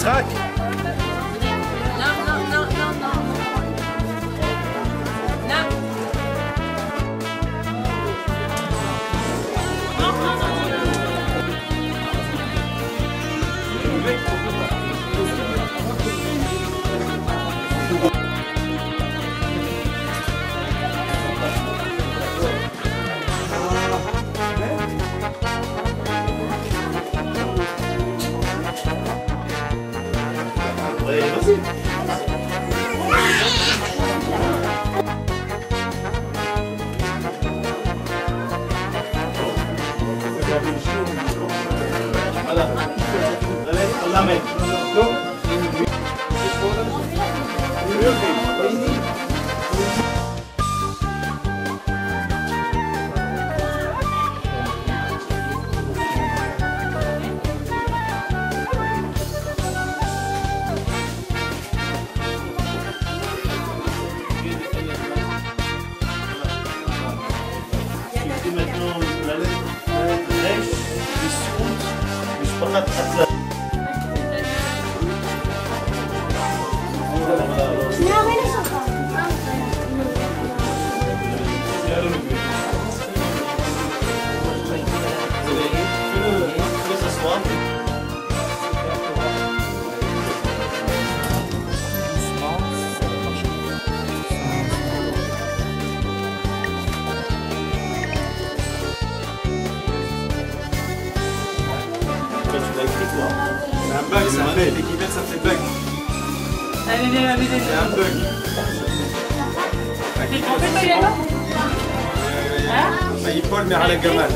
משחק? C'est un bug, ça fait l'équipage, ça fait bug. Allez, allez, c'est un bug. T'es trompé toi, Yano? Hein? Paul mais à la gamale.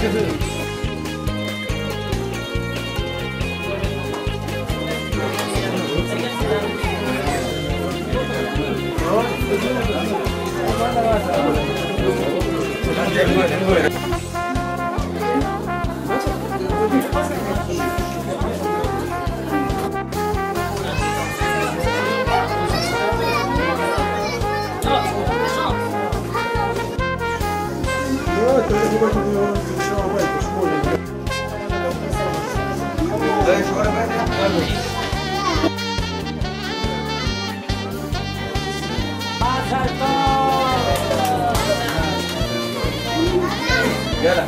Les deux. יאללה.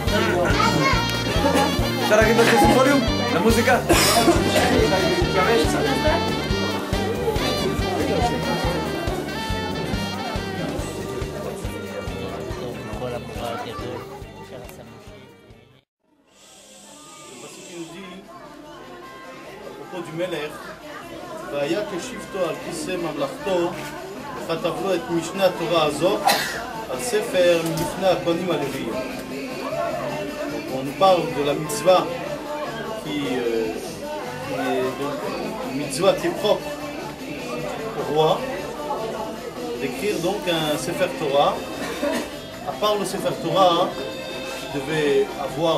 אפשר להגיד לו סימפוניום? למוזיקה? מתייבש קצת. אפרופו du מלך, והיה כשבתו על כיסא ממלכתו, וכתב לו את משנה התורה הזאת על ספר מלפני הכהנים הלוויים. On nous parle de la mitzvah qui une mitzvah qui est propre au roi, d'écrire donc un Sefer Torah. À part le Sefer Torah, qui devait avoir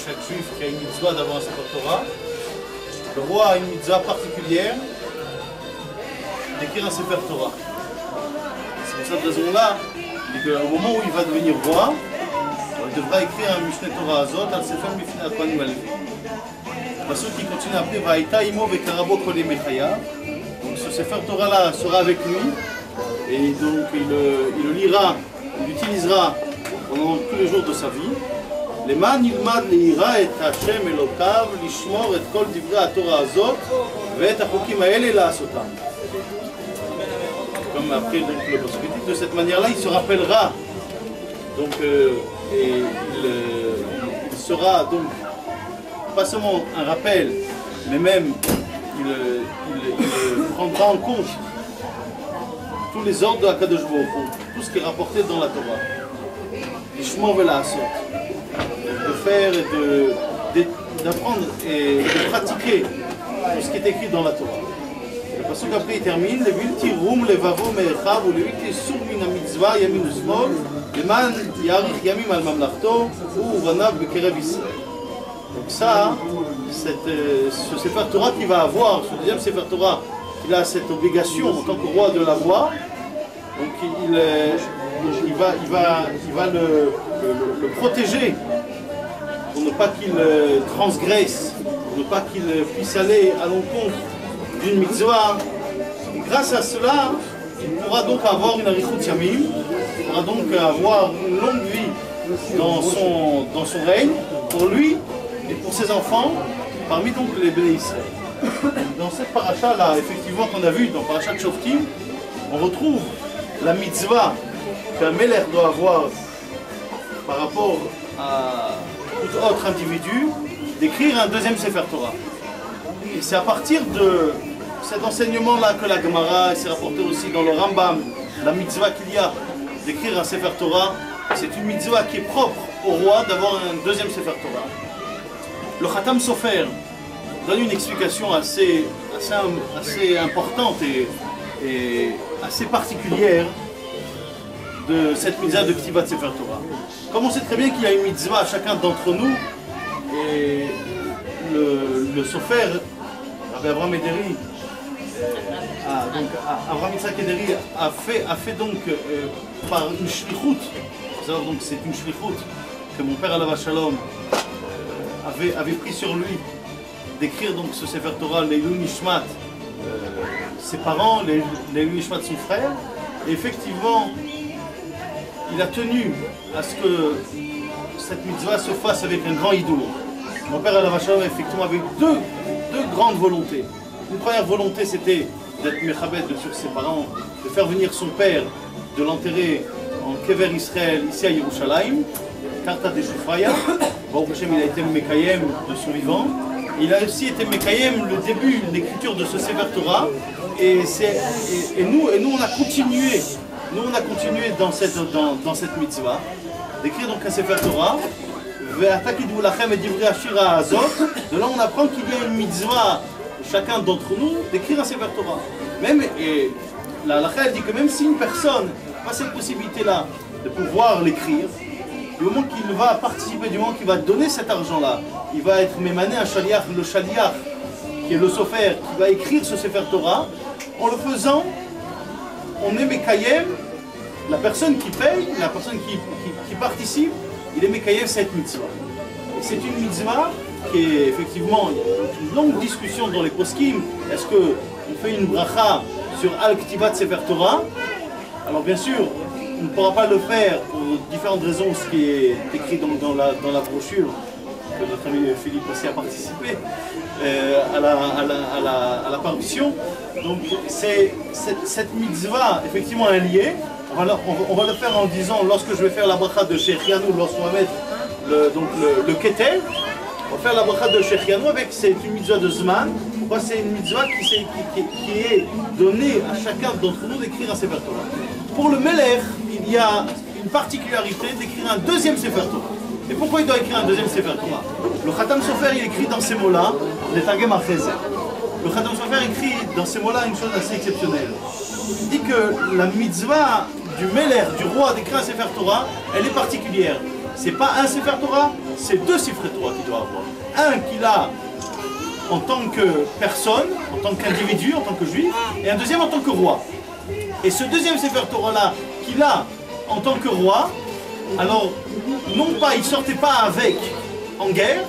chaque juif qui a une mitzvah d'avoir un Sefer Torah, le roi a une mitzvah particulière d'écrire un Sefer Torah. C'est pour cette raison-là qu'au moment où il va devenir roi, il devra écrire un Mishneh Torah Azot al Sefer Mifnei Kohanim Halevi. Parce qu'il continue à appeler Vaïta Imo Vekarabo Kol Mechaya. Donc ce Sefer Torah là sera avec lui et donc il le lira, il l'utilisera pendant tous les jours de sa vie. למען ילמד ליראה את השם אלוקיו, לשמור את כל דברי התורה הזאת ואת החוקים האלה לעשותם. Comme après donc, le pasuk dit, de cette manière-là, il se rappellera. Donc, il sera donc pas seulement un rappel, mais même il prendra en compte tous les ordres de Akadosh Baruch Hu, tout ce qui est rapporté dans la Torah. L'ishmor ve'la'asot. De faire et d'apprendre et de pratiquer tout ce qui est écrit dans la Torah. Le passage après il termine, le vilti rum levavo me'echav ou le vilti sur min mitzvah yamin usmol, le man yarich yamim al mamlachto ou vanav bekerev Israël. Donc ça, ce Sefer Torah qu'il va avoir, ce deuxième Sefer Torah, il a cette obligation en tant que roi de l'avoir. Donc il va le protéger pour ne pas qu'il transgresse, pour ne pas qu'il puisse aller à l'encontre d'une mitzvah. Et grâce à cela, il pourra donc avoir une arichut yamim, il pourra donc avoir une longue vie dans son règne, pour lui et pour ses enfants, parmi donc les Béné Israël. Dans cette paracha là, effectivement qu'on a vu dans Parashat Shoftim, on retrouve la mitzvah qu'un melech doit avoir par rapport à tout autre individu, d'écrire un deuxième Sefer Torah. Et c'est à partir de cet enseignement-là que la Gemara s'est rapportée aussi dans le Rambam, la mitzvah qu'il y a d'écrire un Sefer Torah, c'est une mitzvah qui est propre au roi d'avoir un deuxième Sefer Torah. Le Khatam Sofer donne une explication assez importante et assez particulière de cette mitzvah de Ktibat Sefer Torah. Comme on sait très bien qu'il y a une mitzvah à chacun d'entre nous, et le Sofer, Rabbi Avraham Ederi, Avraham Yitzhak Ederi a fait donc par une shlichut, donc c'est une shlichut que mon père Alav Shalom avait pris sur lui d'écrire donc ce Sefer Torah, Leilou Nishmat, ses parents, Leilou Nishmat son frère, et effectivement il a tenu à ce que cette mitzvah se fasse avec un grand hidour. Mon père Alav Shalom effectivement avait deux grandes volontés. Une première volonté c'était d'être mechabed sur ses parents, de faire venir son père, de l'enterrer en Kever Israël ici à Yerushalayim, Karta de Shufraya. Baruch Hashem, il a été Mekayem de son vivant. Il a aussi été Mekayem le début de l'écriture de ce Sefer Torah. Et nous on a continué. Nous on a continué dans cette mitzvah d'écrire donc un Sefer Torah. De là on apprend qu'il y a une mitzvah chacun d'entre nous d'écrire un Sefer Torah. Même et la halakha dit que même si une personne n'a pas cette possibilité là de pouvoir l'écrire, du moment qu'il va participer, du moment qu'il va donner cet argent-là, il va être mémané un shaliach, le shaliach, qui est le sofer, qui va écrire ce Sefer Torah. En le faisant, on est mekayem la personne qui paye, la personne qui participe, il est Mekayev cette mitzvah. Et c'est une mitzvah qui est effectivement, il y a une longue discussion dans les poskim. Est-ce qu'on fait une bracha sur Al-Ktibat Sefer Torah? Alors bien sûr, on ne pourra pas le faire pour différentes raisons, ce qui est écrit donc dans la brochure, que notre ami Philippe aussi a participé à la parution. Donc cette mitzvah, effectivement, est liée. On va le faire en disant, lorsque je vais faire la bracha de Shechianu, lorsqu'on va mettre le ketel, on va faire la bracha de Shechianu avec, c'est une mitzvah de Zman. Pourquoi c'est une mitzvah qui est donnée à chacun d'entre nous d'écrire un Sefer Torah. Pour le Melech, il y a une particularité d'écrire un deuxième Sefer Torah. Et pourquoi il doit écrire un deuxième Sefer Torah? Le Khatam Sofer, il écrit dans ces mots-là, les Targem Achezer. Le Khatam Sofer écrit dans ces mots-là une chose assez exceptionnelle. Il dit que la mitzvah du Melech, du roi, d'écrire un Sefer Torah, elle est particulière. C'est pas un Sefer Torah, c'est deux Sefer Torah qu'il doit avoir. Un qu'il a en tant que personne, en tant qu'individu, en tant que juif, et un deuxième en tant que roi. Et ce deuxième Sefer Torah-là, qu'il a en tant que roi, alors, non pas, il ne sortait pas avec en guerre,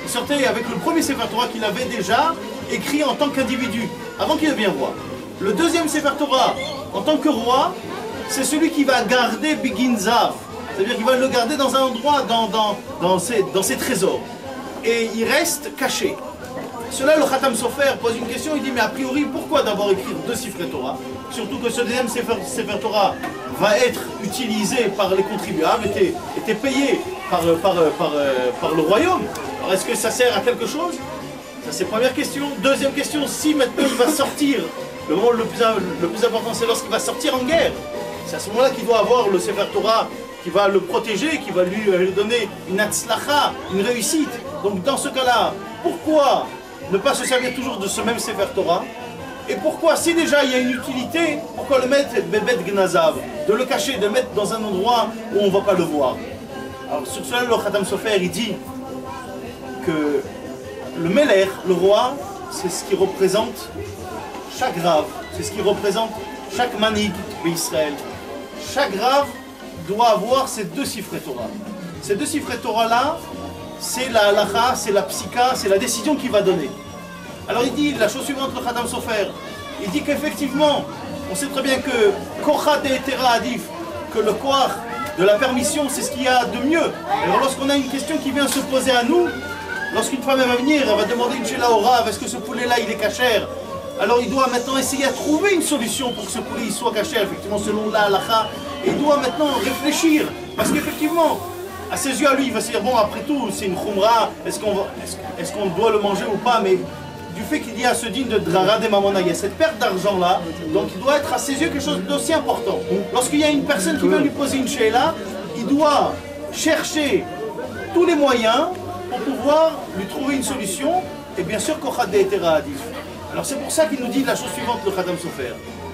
il sortait avec le premier Sefer Torah qu'il avait déjà écrit en tant qu'individu, avant qu'il devienne roi. Le deuxième Sefer Torah, en tant que roi, c'est celui qui va garder Begin Zav, c'est-à-dire qu'il va le garder dans un endroit, dans ses trésors. Et il reste caché. Cela, le Khatam Sofer pose une question, il dit, mais a priori, pourquoi d'abord écrire deux Sifrei Torah? Surtout que ce deuxième Sefer Torah va être utilisé par les contribuables, était payé par le royaume. Alors est-ce que ça sert à quelque chose? Ça c'est la première question. Deuxième question, si maintenant il va sortir, le moment le plus important c'est lorsqu'il va sortir en guerre. C'est à ce moment-là qu'il doit avoir le Sefer Torah qui va le protéger, qui va lui donner une atzlacha, une réussite. Donc dans ce cas-là, pourquoi ne pas se servir toujours de ce même Sefer Torah? Et pourquoi, si déjà il y a une utilité, pourquoi le mettre Bebet Gnazav? De le cacher, de le mettre dans un endroit où on ne va pas le voir. Alors sur cela, le Khatam Sofer, il dit que le Melech, le roi, c'est ce qui représente chaque grave, c'est ce qui représente chaque manig d'Israël. Chaque grave doit avoir ces deux Sifrei Torah. Ces deux Sifrei Torah-là, c'est la halacha, c'est la psika, c'est la décision qu'il va donner. Alors il dit la chose suivante, le Khatam Sofer, il dit qu'effectivement, on sait très bien que Kochat et Etera Adif, que le koach de la permission, c'est ce qu'il y a de mieux. Alors lorsqu'on a une question qui vient se poser à nous, lorsqu'une femme va venir, elle va demander une shela au rav, est-ce que ce poulet-là il est cachère? Alors il doit maintenant essayer à trouver une solution pour que ce poulet il soit cachère, effectivement selon la halacha, et il doit maintenant réfléchir, parce qu'effectivement, à ses yeux à lui, il va se dire, bon après tout, c'est une khumra, est-ce qu'on doit le manger ou pas, mais du fait qu'il y a ce digne de Drara de Mamona, il y a cette perte d'argent là, donc il doit être à ses yeux quelque chose d'aussi important. Lorsqu'il y a une personne qui veut lui poser une sheila, il doit chercher tous les moyens pour pouvoir lui trouver une solution, et bien sûr Kochat de Etera Adif. Alors c'est pour ça qu'il nous dit la chose suivante, le Khatam Sofer.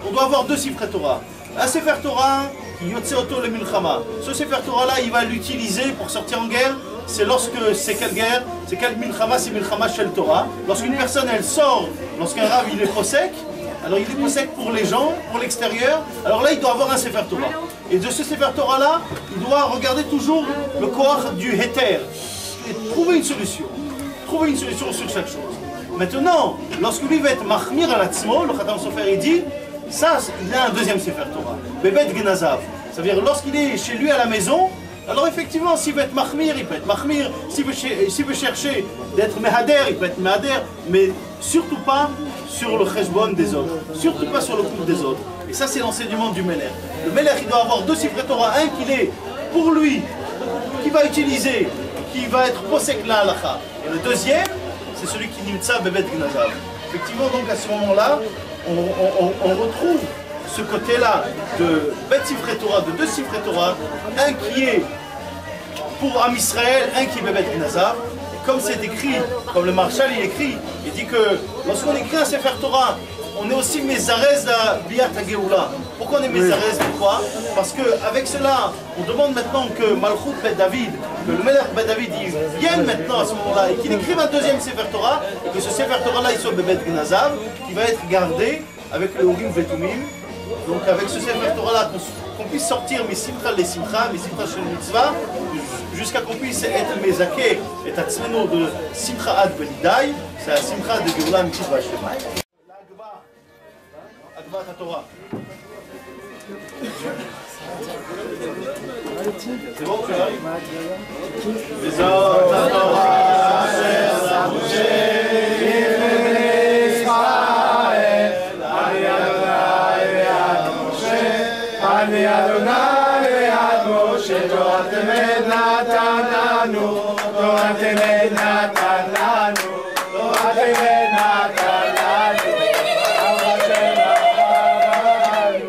On doit avoir deux Sifrei Torah. Un Sefer Torah, qui Yotze Oto le Milchama. Ce Sefer Torah là, il va l'utiliser pour sortir en guerre. C'est lorsque c'est quelle guerre? C'est quelle Milchama? C'est Milchama Shel Torah. Lorsqu'une personne elle sort, lorsqu'un rave il est possèque, alors il est possèque pour les gens, pour l'extérieur, alors là il doit avoir un Sefer Torah. Et de ce Sefer Torah là, il doit regarder toujours le koach du Heter et trouver une solution. Trouver une solution sur chaque chose. Maintenant, lorsque lui va être Mahmir à l'Atzmo, le Khatam Sofer il dit, ça il a un deuxième Sefer Torah, Bebet Gnazav. C'est-à-dire lorsqu'il est chez lui à la maison, alors effectivement, s'il veut être mahmir, il peut être mahmir. S'il veut chercher d'être mehader, il peut être mehader. Mais surtout pas sur le cheshbon des autres. Surtout pas sur le compte des autres. Et ça, c'est l'enseignement du Melech. Le Melech, il doit avoir deux Sifrei Torah. Un qu'il est pour lui, qui va utiliser, qui va être posek la halacha. Et le deuxième, c'est celui qui nimtza bebet gnazav. Effectivement, donc à ce moment-là, on retrouve ce côté-là de Bet Sifrei Torah, de deux Sifrei Torah, un qui est pour Am Israël, un qui est Bebet Gnazav. Et comme c'est écrit, comme le Marshal il écrit, il dit que lorsqu'on écrit un Sefer Torah, on est aussi Mezarez à Biat HaGeoula. Pourquoi on est Mezarez? Pourquoi? Parce qu'avec cela, on demande maintenant que Malchut Bet David, que le Melech Bet David il vienne maintenant à ce moment-là et qu'il écrive un deuxième Sefer Torah, et que ce Sefer Torah-là il soit Bebet Gnazav, qui va être gardé avec le Urim Vetumim, Donc avec ce Sefer Torah là, qu'on puisse sortir Misimcha les Simcha, Misimcha shel Mitzvah, jusqu'à qu'on puisse être Mezaké et Tatzmeno de Simcha ad Benidai, c'est la Simcha de Géoula Mitzvah Shlema. Agvat HaTorah. C'est bon, tu arrives? Bezot HaTorah Asher Moshe אני אדוני ליד משה, תורת אמת נתן לנו, תורת אמת נתן לנו, תורת אמת נתן לנו, אברהם בחרנו.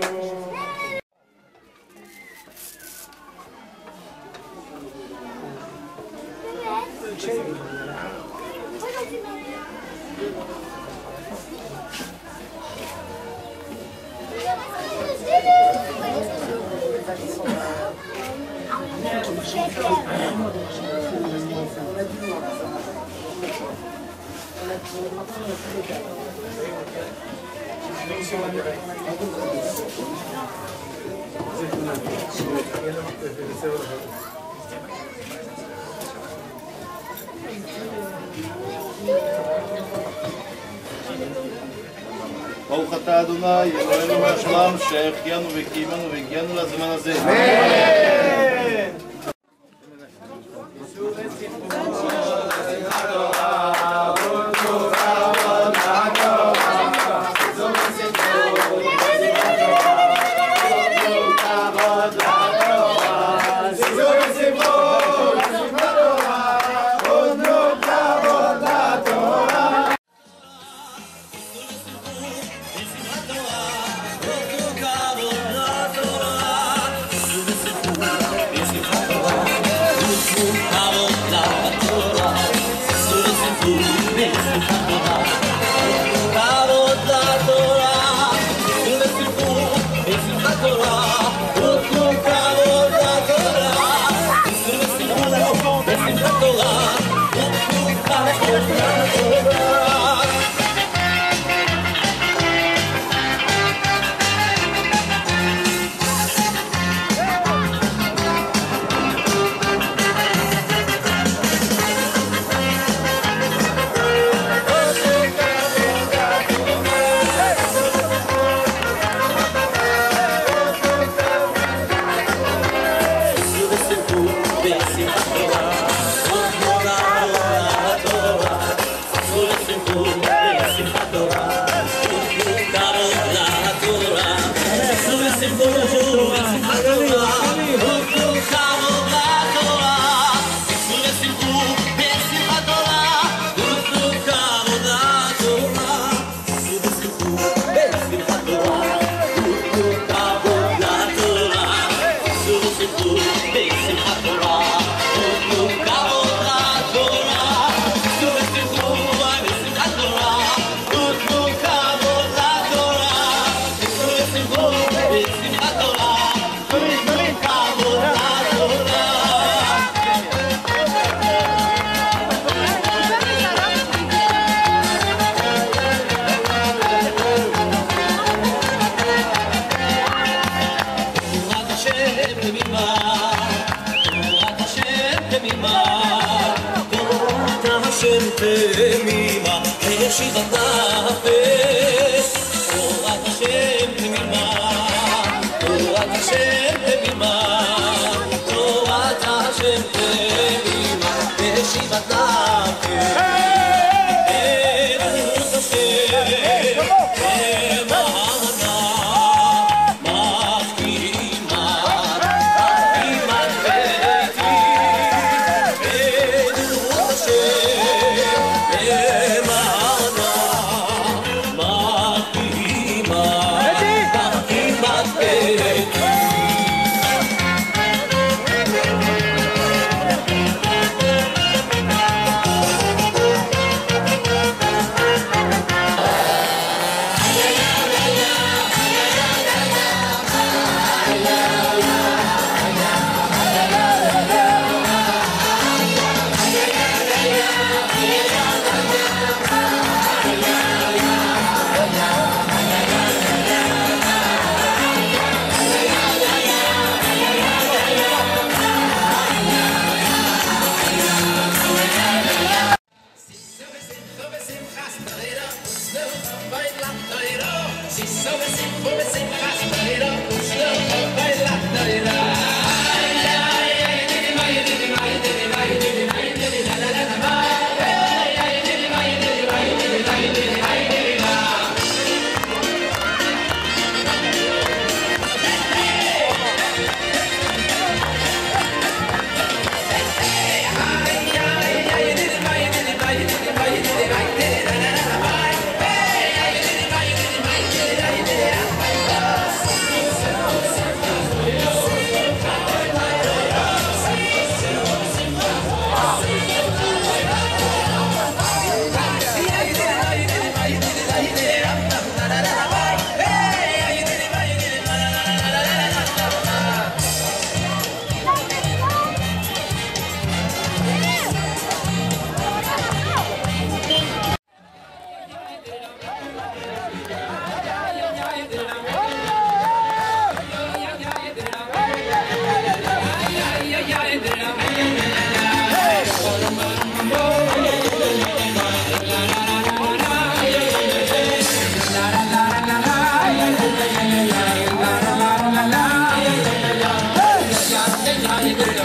ברוך אתה אדוני, אלוהינו מלך העולם, שהחיינו וקיימנו והגיענו לזמן הזה. Emana Yeah.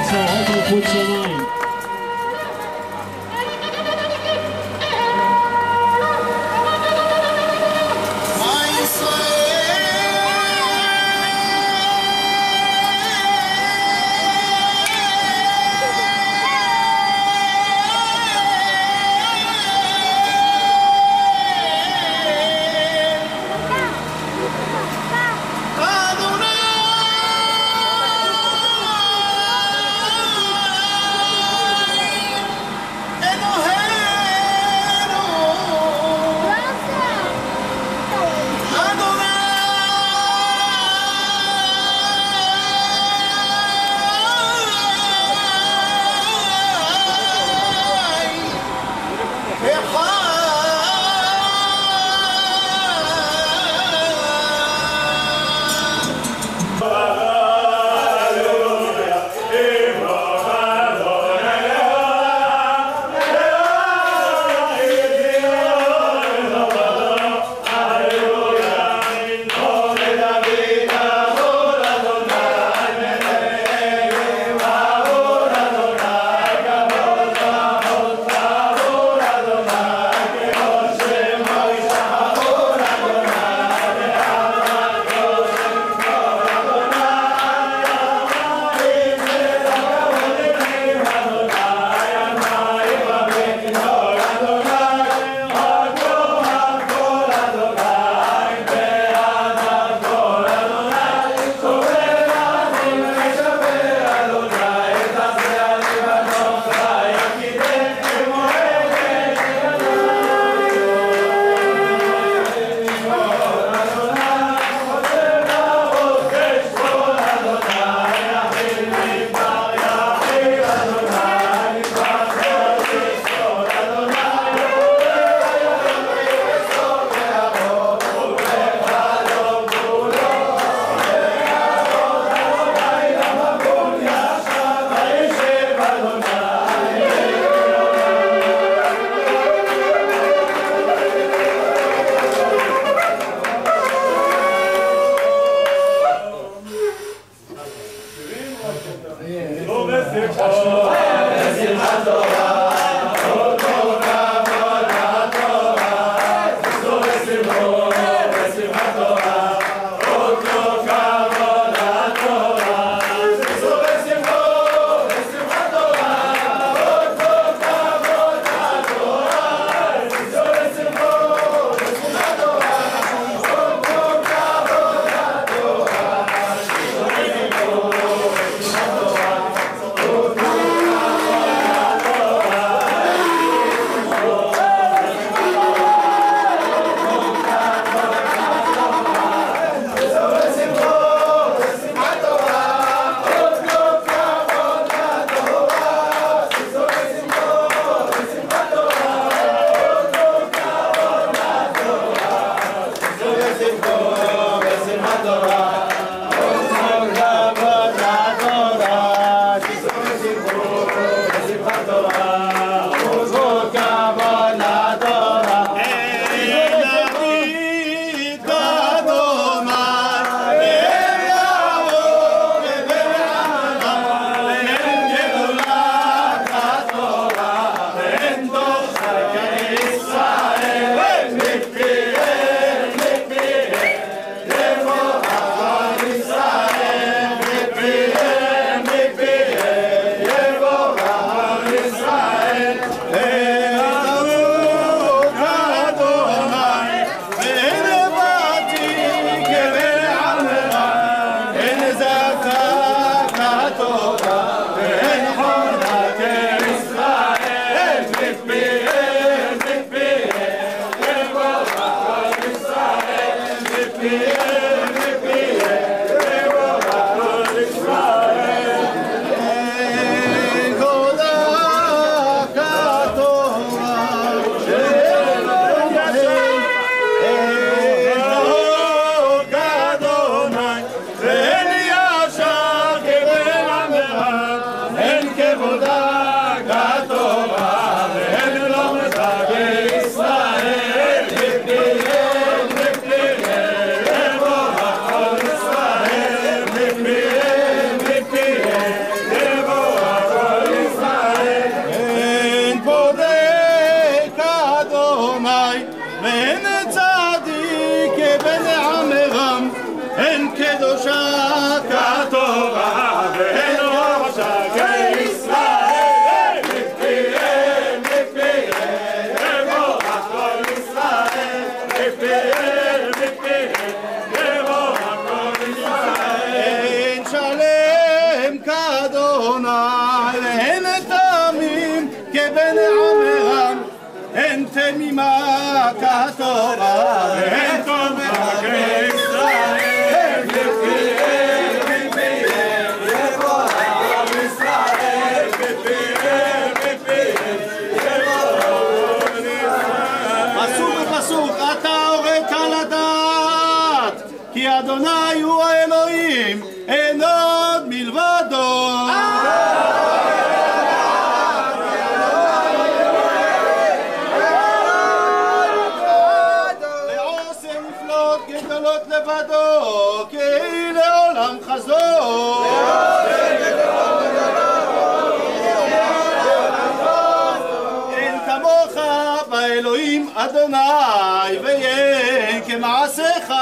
So hold on, put some on. לעמרם, הן תמימה כתורה, והן תומכה כישראל, בפיהם, בפיהם, יבוא עם ישראל, בפיהם, בפיהם, יבוא עם ישראל. פסוק בפסוק, אתה הורית לדעת, כי אדוני הוא האלוהים, אין עוד מלבדו. ועושה נפלאות גדולות לבדו, כי לעולם חזור. אין כמוך באלוהים אדוני, ואין כמעשיך.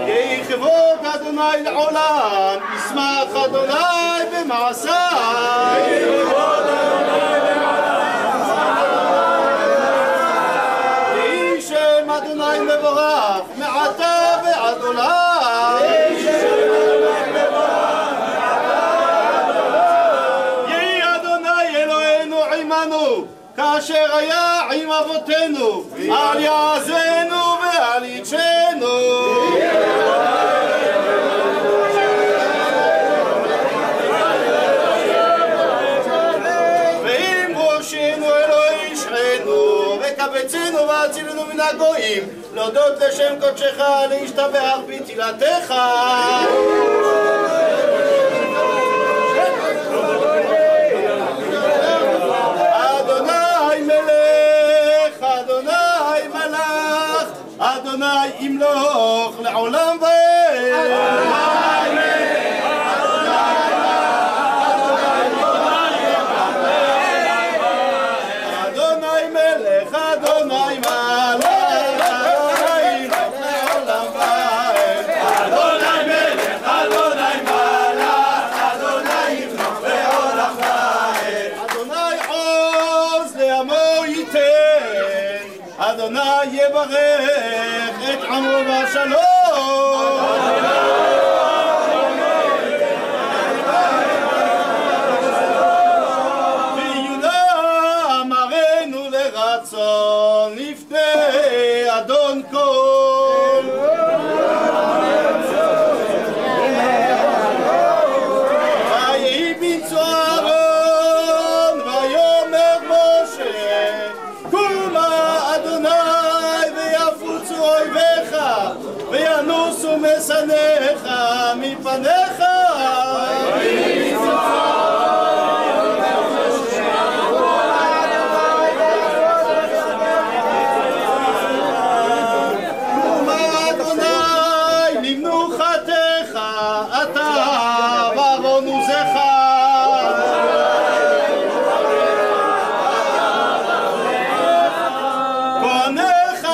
יהי כבוד אדוני לעולם, ישמח אדוני במעשיו. יהי שם אדוני מבורך, מעתה ועד עולם. יהי אדוני אלוהינו עמנו, כאשר היה עם אבותינו, אל יעזנו ואל ידשנו. ואם ראשינו אלוהי ישענו, וקבצנו והצילנו מן הגויים, להודות לשם קודשך, להשתבח בתהילתך. אדוני מלך, אדוני מלך, אדוני ימלוך לעולם ועד. אדוני מלך, אדוני מלך, אדוני ימלוך לעולם ועד. אדוני מלך, אדוני מלך, אדוני ימלוך לעולם ועד. אדוני עוז לעמו ייתן, אדוני יברך את עמו בשלום. ויהודה אמרנו לרצון לפני אדון כל. ויהי בנצו אהרון ויאמר משה, קומה אדוני ויפוצו אויביך וינוסו משנאיך מפניך. קומה אדוני למנוחתך, אתה וארון עוזך. כהניך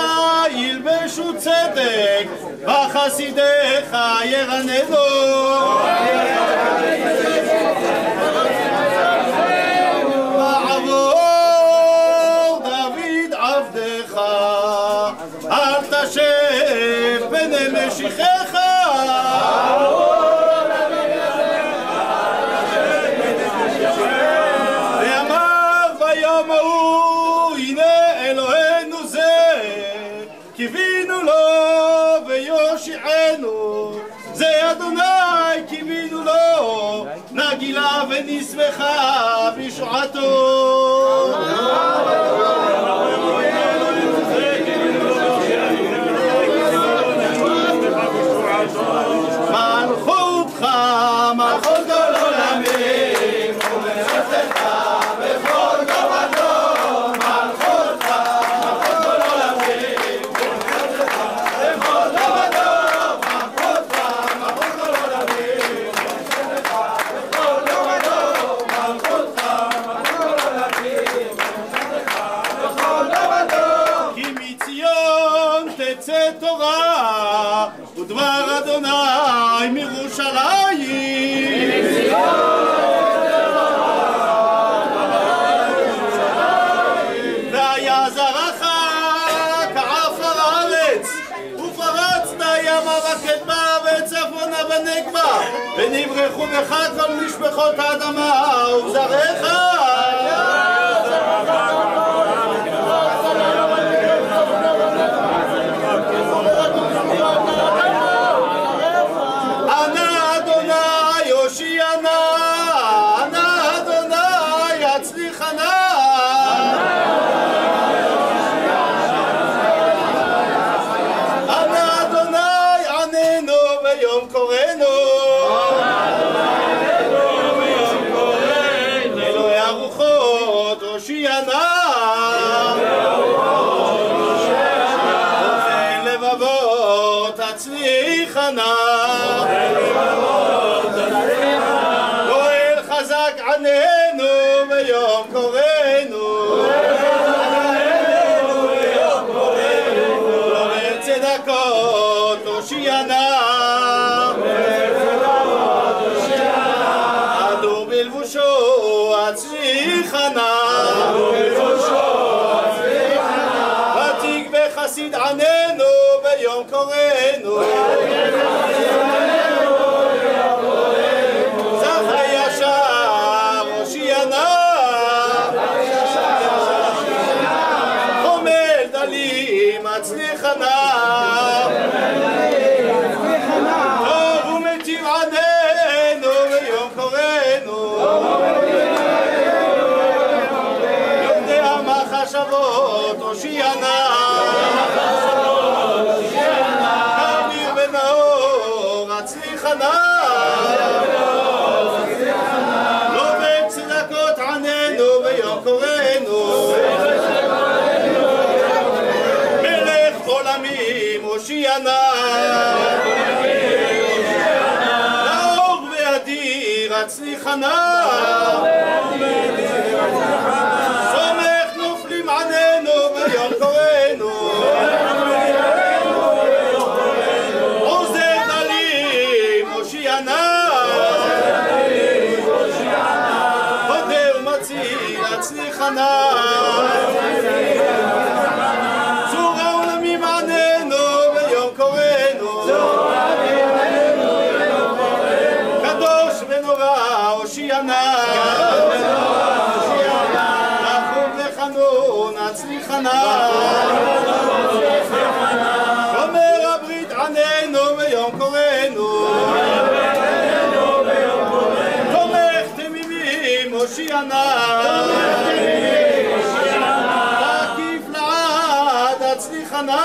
ילבשו צדק, וחסידיך ירננו. בעבור דוד עבדך, אל תשב פני משיחך. ואמר ביום ההוא, הנה אלוהינו זה, קיווינו לו ויושיענו. זה אדוני קיווינו לו, נגילה ונשמחה בישועתו. מלכותך מלכות כל עולמים, ומלכותך בכל גובלו. מלכותך מלכות כל עולמים, ומלכותך בכל גובלו. מלכותך מלכות כל עולמים, ומלכותך בכל גובלו. מלכותך מלכות כל עולמים, ומלכותך ונברכו בך כל משפחות האדמה וזרעך. אנא אדוני הושיענה, אנא אדוני הצליחנה. אנא אדוני עננו ביום קוראנו. אלוהי הרוחות הושיענה. אופן לבבות הצליחנה. גואל חזק עננו ביום קוראנו. עורר צדקות הושיענה. עדו בלבושו הצליחנה. ותיק בחסיד עננו ביום קוראנו. זכר ישר הושיענה. חומל דלים הצליחנה. טוב ומטיב עננו ביום קוראנו. יודע מחשבות הושיענה. אביר ונאור הצליחנה. לא בצדקות עננו ביום קוראנו. מלך עולמים הושיענה. נאור ואדיר הצליחנה. סומך נופלים עננו ביום קוראנו. עוזר דלים הושיענה. חודר ומציל הצליחנה. צור העולמים עננו ביום קוראנו. קדוש ונורא הושיענה. רחום וחנון הצליחנה. שומר הברית עננו ביום קוראנו. תומך תמימים הושיענה. תקיף לעד הצליחנה.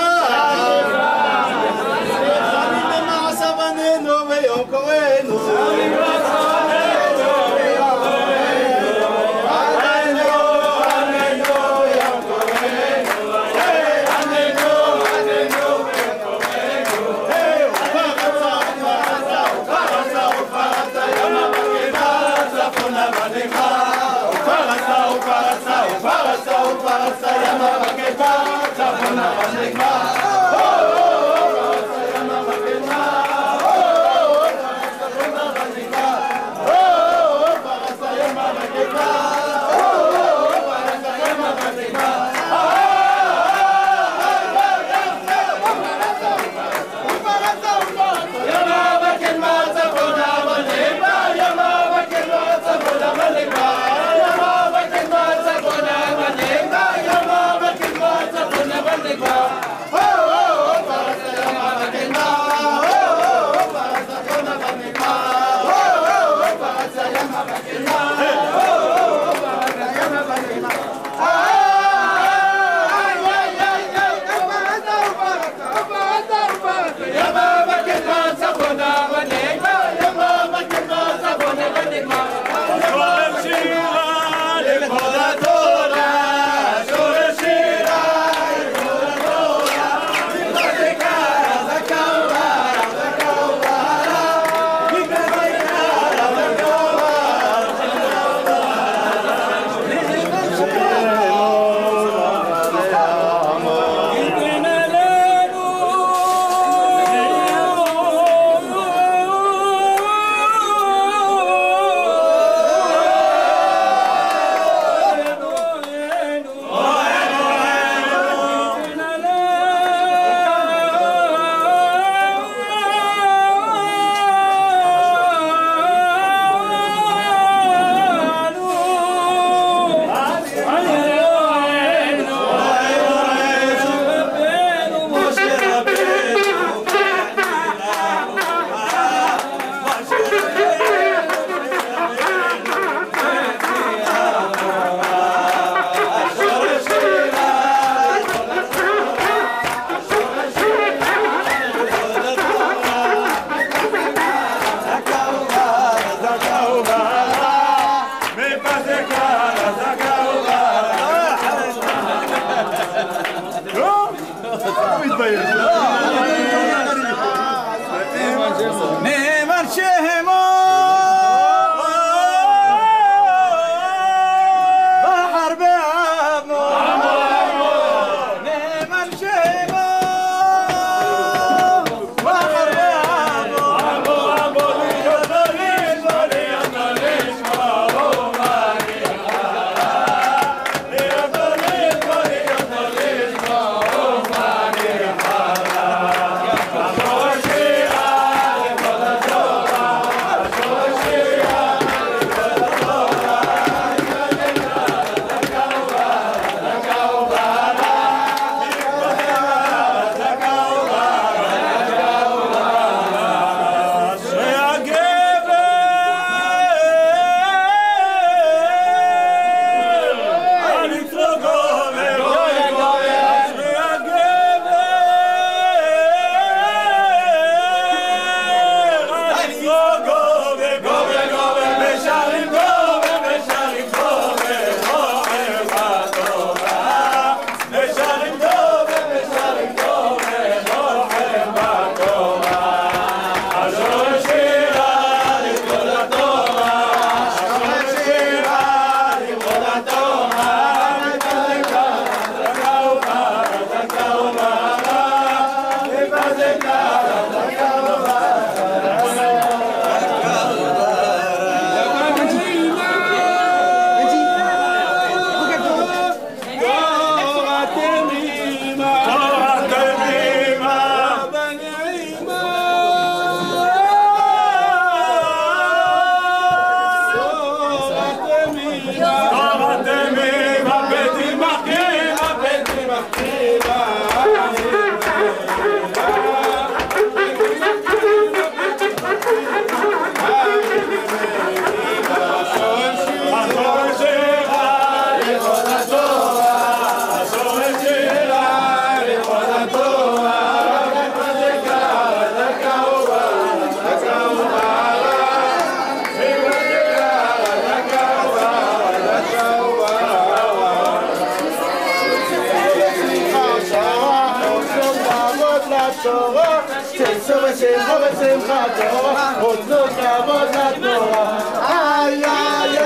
חמים במעשיו עננו ביום קוראנו. לתורה, תנו כבוד לתורה. איי איי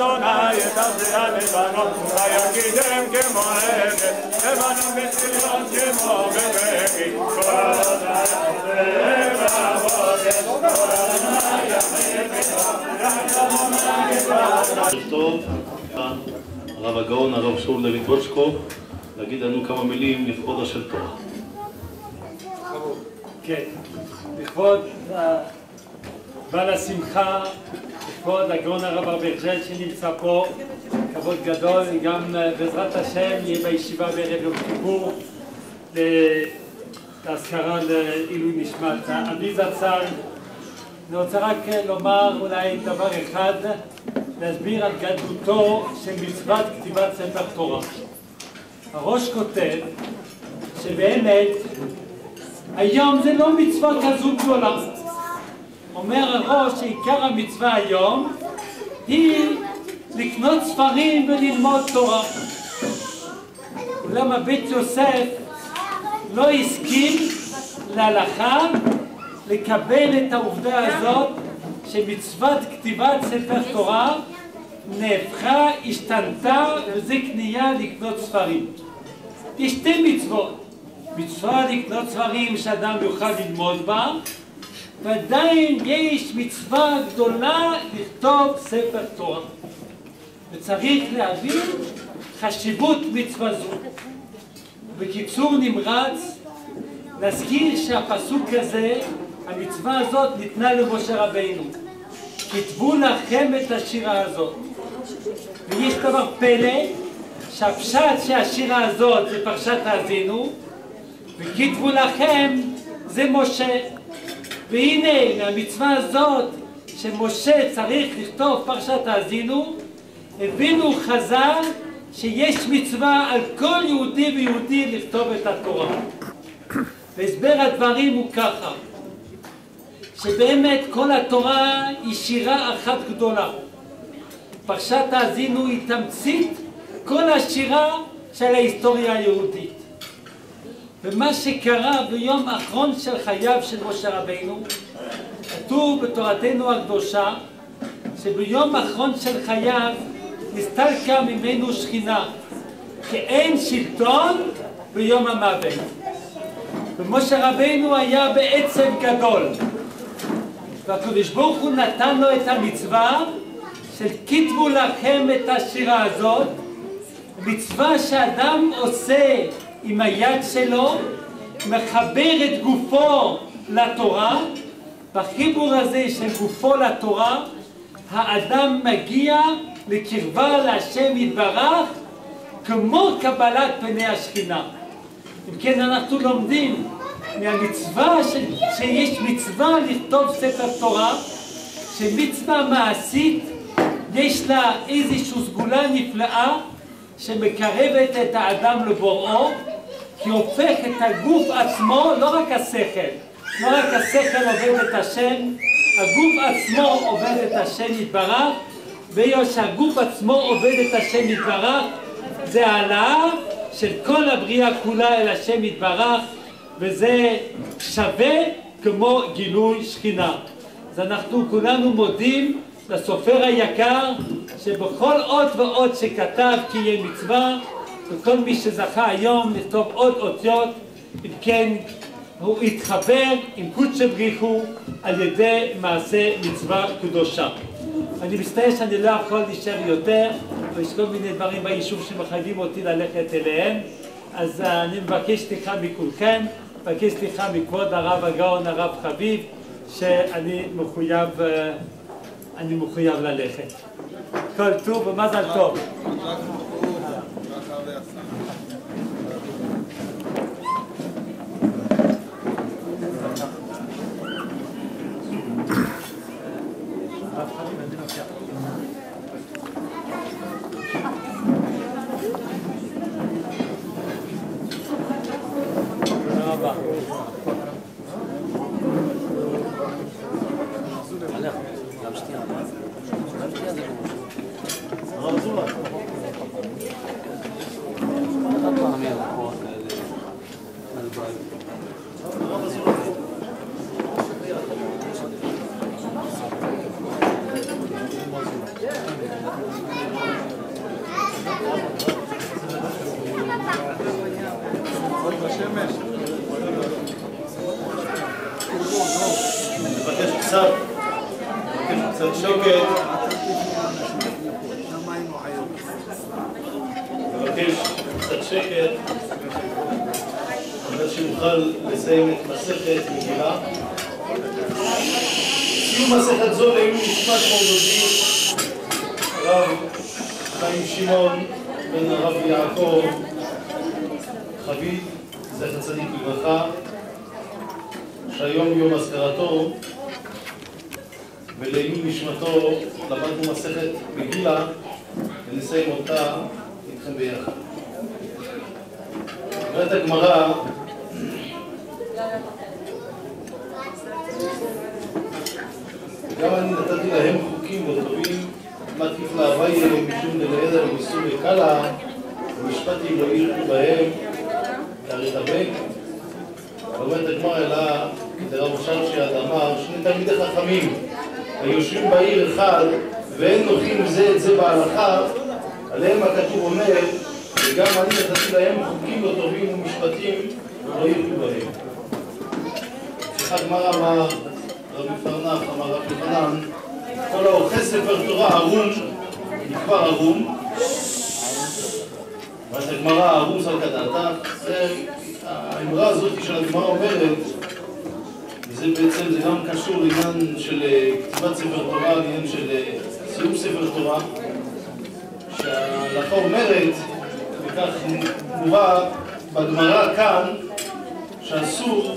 אדוני את ארצי הלבנון, ויגידם כמו עגל, לבנון בציון כמו בבכי, כל אדוני טוב, הרב הגאון, הרב שאול דוד וולשקו, להגיד לנו כמה מילים לכבודה של תורה. כן, לכבוד בעל השמחה, לכבוד הגאון הרב ארברג'ל שנמצא פה, כבוד גדול, גם בעזרת השם יהיה בישיבה בערב יום כיפור להזכרה לעילוי נשמת אבי זצ"ל. אני רוצה רק לומר אולי דבר אחד, להסביר על גדלותו של מצוות כתיבת ספר תורה. הראש כותב שבאמת היום זה לא מצווה כזו גדולה. אומר הראש שעיקר המצווה היום היא לקנות ספרים וללמוד תורה. למה בית יוסף לא הסכים להלכה לקבל את העובדה הזאת שמצוות כתיבת ספר תורה נהפכה, השתנתה, וזה קנייה לקנות ספרים. יש שתי מצוות. מצווה לקנות ספרים שאדם יוכל ללמוד בה, ועדיין יש מצווה גדולה לכתוב ספר תורה. וצריך להבין חשיבות מצווה זו. בקיצור נמרץ, נזכיר שהפסוק הזה, המצווה הזאת ניתנה למשה רבינו. כתבו לכם את השירה הזאת. ויש דבר פלא, שהפשט שהשירה הזאת זה פרשת האזינו, וכתבו לכם זה משה. והנה מהמצווה הזאת שמשה צריך לכתוב פרשת האזינו, הבינו חז"ל שיש מצווה על כל יהודי ויהודי לכתוב את התורה. והסבר הדברים הוא ככה, שבאמת כל התורה היא שירה אחת גדולה. פרשת האזינו היא תמצית כל השירה של ההיסטוריה היהודית. ומה שקרה ביום האחרון של חייו של משה רבינו, כתוב בתורתנו הקדושה, שביום האחרון של חייו נסתלקה ממנו שכינה, כי אין שלטון ביום המוות. ומשה רבינו היה בעצב גדול, והקדוש ברוך הוא נתן לו את המצווה של כתבו לכם את השירה הזאת, מצווה שאדם עושה עם היד שלו, מחבר את גופו לתורה. בחיבור הזה של גופו לתורה האדם מגיע לקרבה להשם יתברך כמו קבלת פני השכינה. אם כן אנחנו לומדים מהמצווה שיש מצווה לכתוב ספר תורה, שמצווה מעשית יש לה איזושהי סגולה נפלאה שמקרבת את האדם לבוראו, כי הופך את הגוף עצמו, לא רק השכל, לא רק השכל עובד את השם, הגוף עצמו עובד את השם יתברך, והיות שהגוף עצמו עובד את השם יתברך, זה העלאה של כל הבריאה כולה אל השם יתברך, וזה שווה כמו גילוי שכינה. אז אנחנו כולנו מודים לסופר היקר שבכל אות ואות שכתב כי יהיה מצווה, וכל מי שזכה היום לכתוב עוד אותיות, אם כן הוא התחבר עם קודשא בריחו על ידי מעשה מצווה קדושה. אני מצטער שאני לא יכול להישאר יותר, ויש כל מיני דברים ביישוב שמחייבים אותי ללכת אליהם, אז אני מבקש סליחה מכולכם, מבקש סליחה מכבוד הרב הגאון הרב חביב, שאני מחויב ללכת. כל טוב ומזל טוב. קצת שקט. מבקש קצת שקט, כדי שנוכל לסיים את מסכת מגילה. סיום מסכת זו לעילוי נשמת מורדודי, הרב חיים שמעון בן הרב יעקב חביב, זכר צדיק לברכה, שהיום יום אזכרתו, ולעילוי נשמתו למדנו מסכת מגילה ונסיים אותה איתכם ביחד. אומרת הגמרא, גם אני נתתי להם חוקים וטובים, מקיף להווי משום דלידע ומיסום וקלה, ומשפטי לא ירקו בהם, תארי דבק. אומרת הגמרא אלא, כדרב שרש"י אמר, שני תלמידי חכמים היושבים בעיר אחד ואין נוחים זה את זה בהלכה, עליהם הכתוב אומר, וגם אני נתתי להם חוקים לא טובים ומשפטים ולא ירקו בהם. הגמרא אמר רבי פרנח, אמר רבי חנן, כל האוכל ספר תורה ערום נקבר ערום. ואז הגמרא ערום סלקא דעתך, האמרה הזאת של הגמרא אומרת, וזה בעצם, זה גם קשור לעניין של כתיבת ספר תורה, לעניין של סיום ספר תורה, שההלכה אומרת, וכך מובא בגמרא כאן, שאסור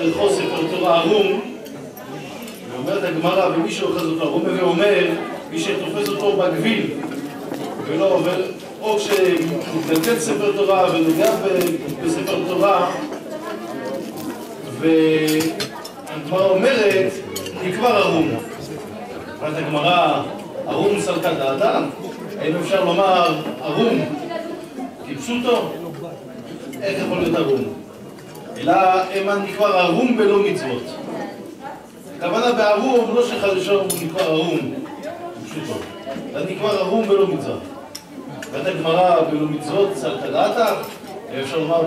לאכול ספר תורה ערום, ואומרת הגמרא, ומי שאוחז אותו ערום, ואומר, מי שתופס אותו בגביל, ולא עובר, או כשמתגלגל ספר תורה ונוגע בספר תורה, והגמרא אומרת, נקבר ערום. ואת הגמרא, ערום סלקא דעתך? האם אפשר לומר ערום כפשוטו? איך יכול להיות ערום? אלא אמן נקבר ערום בלא מצוות. הכוונה בערום, לא שחדשו הוא נקבר ערום כפשוטו, אלא נקבר ערום בלא מצוות. ואת הגמרא בלא מצוות סלקא דעתך? אפשר לומר,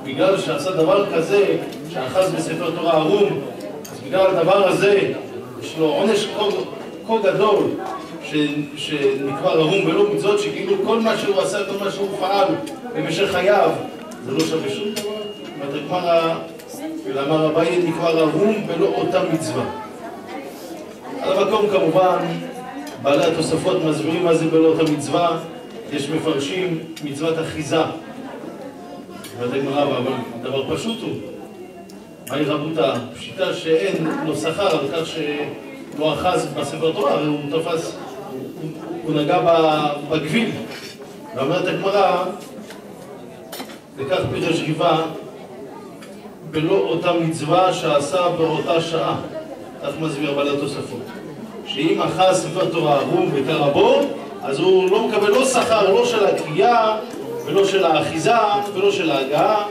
בגלל שעשה דבר כזה, שאחז בספר תורה ערום, אז בגלל הדבר הזה, יש לו עונש כה גדול, שנקבר ערום בלא מצוות, שכאילו כל מה שהוא עשה, כל מה שהוא פעל במשך חייו, זה לא שווה שום דבר. ואת הגמרא, ולאמר אביי, נקבר ערום בלא אותה מצווה. על המקום כמובן, בעלי התוספות מסבירים מה זה בלא אותה מצווה, יש מפרשים מצוות אחיזה. ואת הגמרא, אבל דבר פשוט הוא, מהי רבותא? פשיטה שאין לו שכר על כך שלא אחז בספר תורה, הרי הוא תפס, הוא נגע בגביל. ואומרת הגמרא, וכך פירש ריבה, בלא אותה מצווה שעשה באותה שעה. כך מסביר בעלי התוספות. שאם אחז ספר תורה ערום וכרבו, אז הוא לא מקבל לא שכר, לא של הקריאה, ולא של האחיזה, ולא של ההגעה.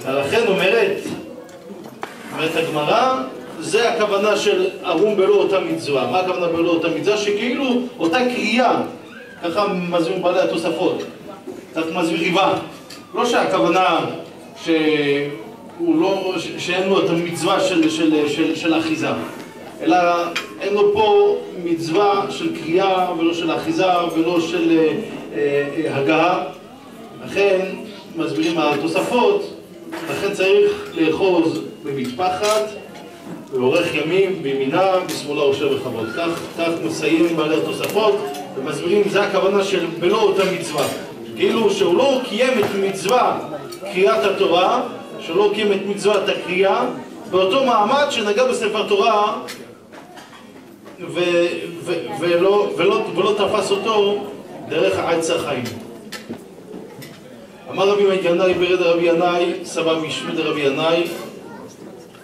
ולכן אומרת הגמרא, זה הכוונה של ערום בלא אותה מצווה. מה הכוונה בלא אותה מצווה? שכאילו אותה קריאה, ככה מסבירים בעלי התוספות, כך מסביר ריבה. לא שהכוונה שאין לו את המצווה של אחיזה, אלא אין לו פה מצווה של קריאה, ולא של אחיזה, ולא של הגעה. לכן מסבירים התוספות, לכן צריך לאחוז במטפחת, באורך ימים, בימינה, בשמאלה ראשה בכבוד. כך מסיים בעלי התוספות, ומסבירים, זה הכוונה של בלא אותה מצווה. כאילו שהוא לא קיים את מצווה קריאת התורה, שלא קיים את מצוות הקריאה, באותו מעמד שנגע בספר תורה, ולא תפס אותו דרך העץ החיים. אמר רבי ינאי ברד רבי ינאי, סבא משמד רבי ינאי,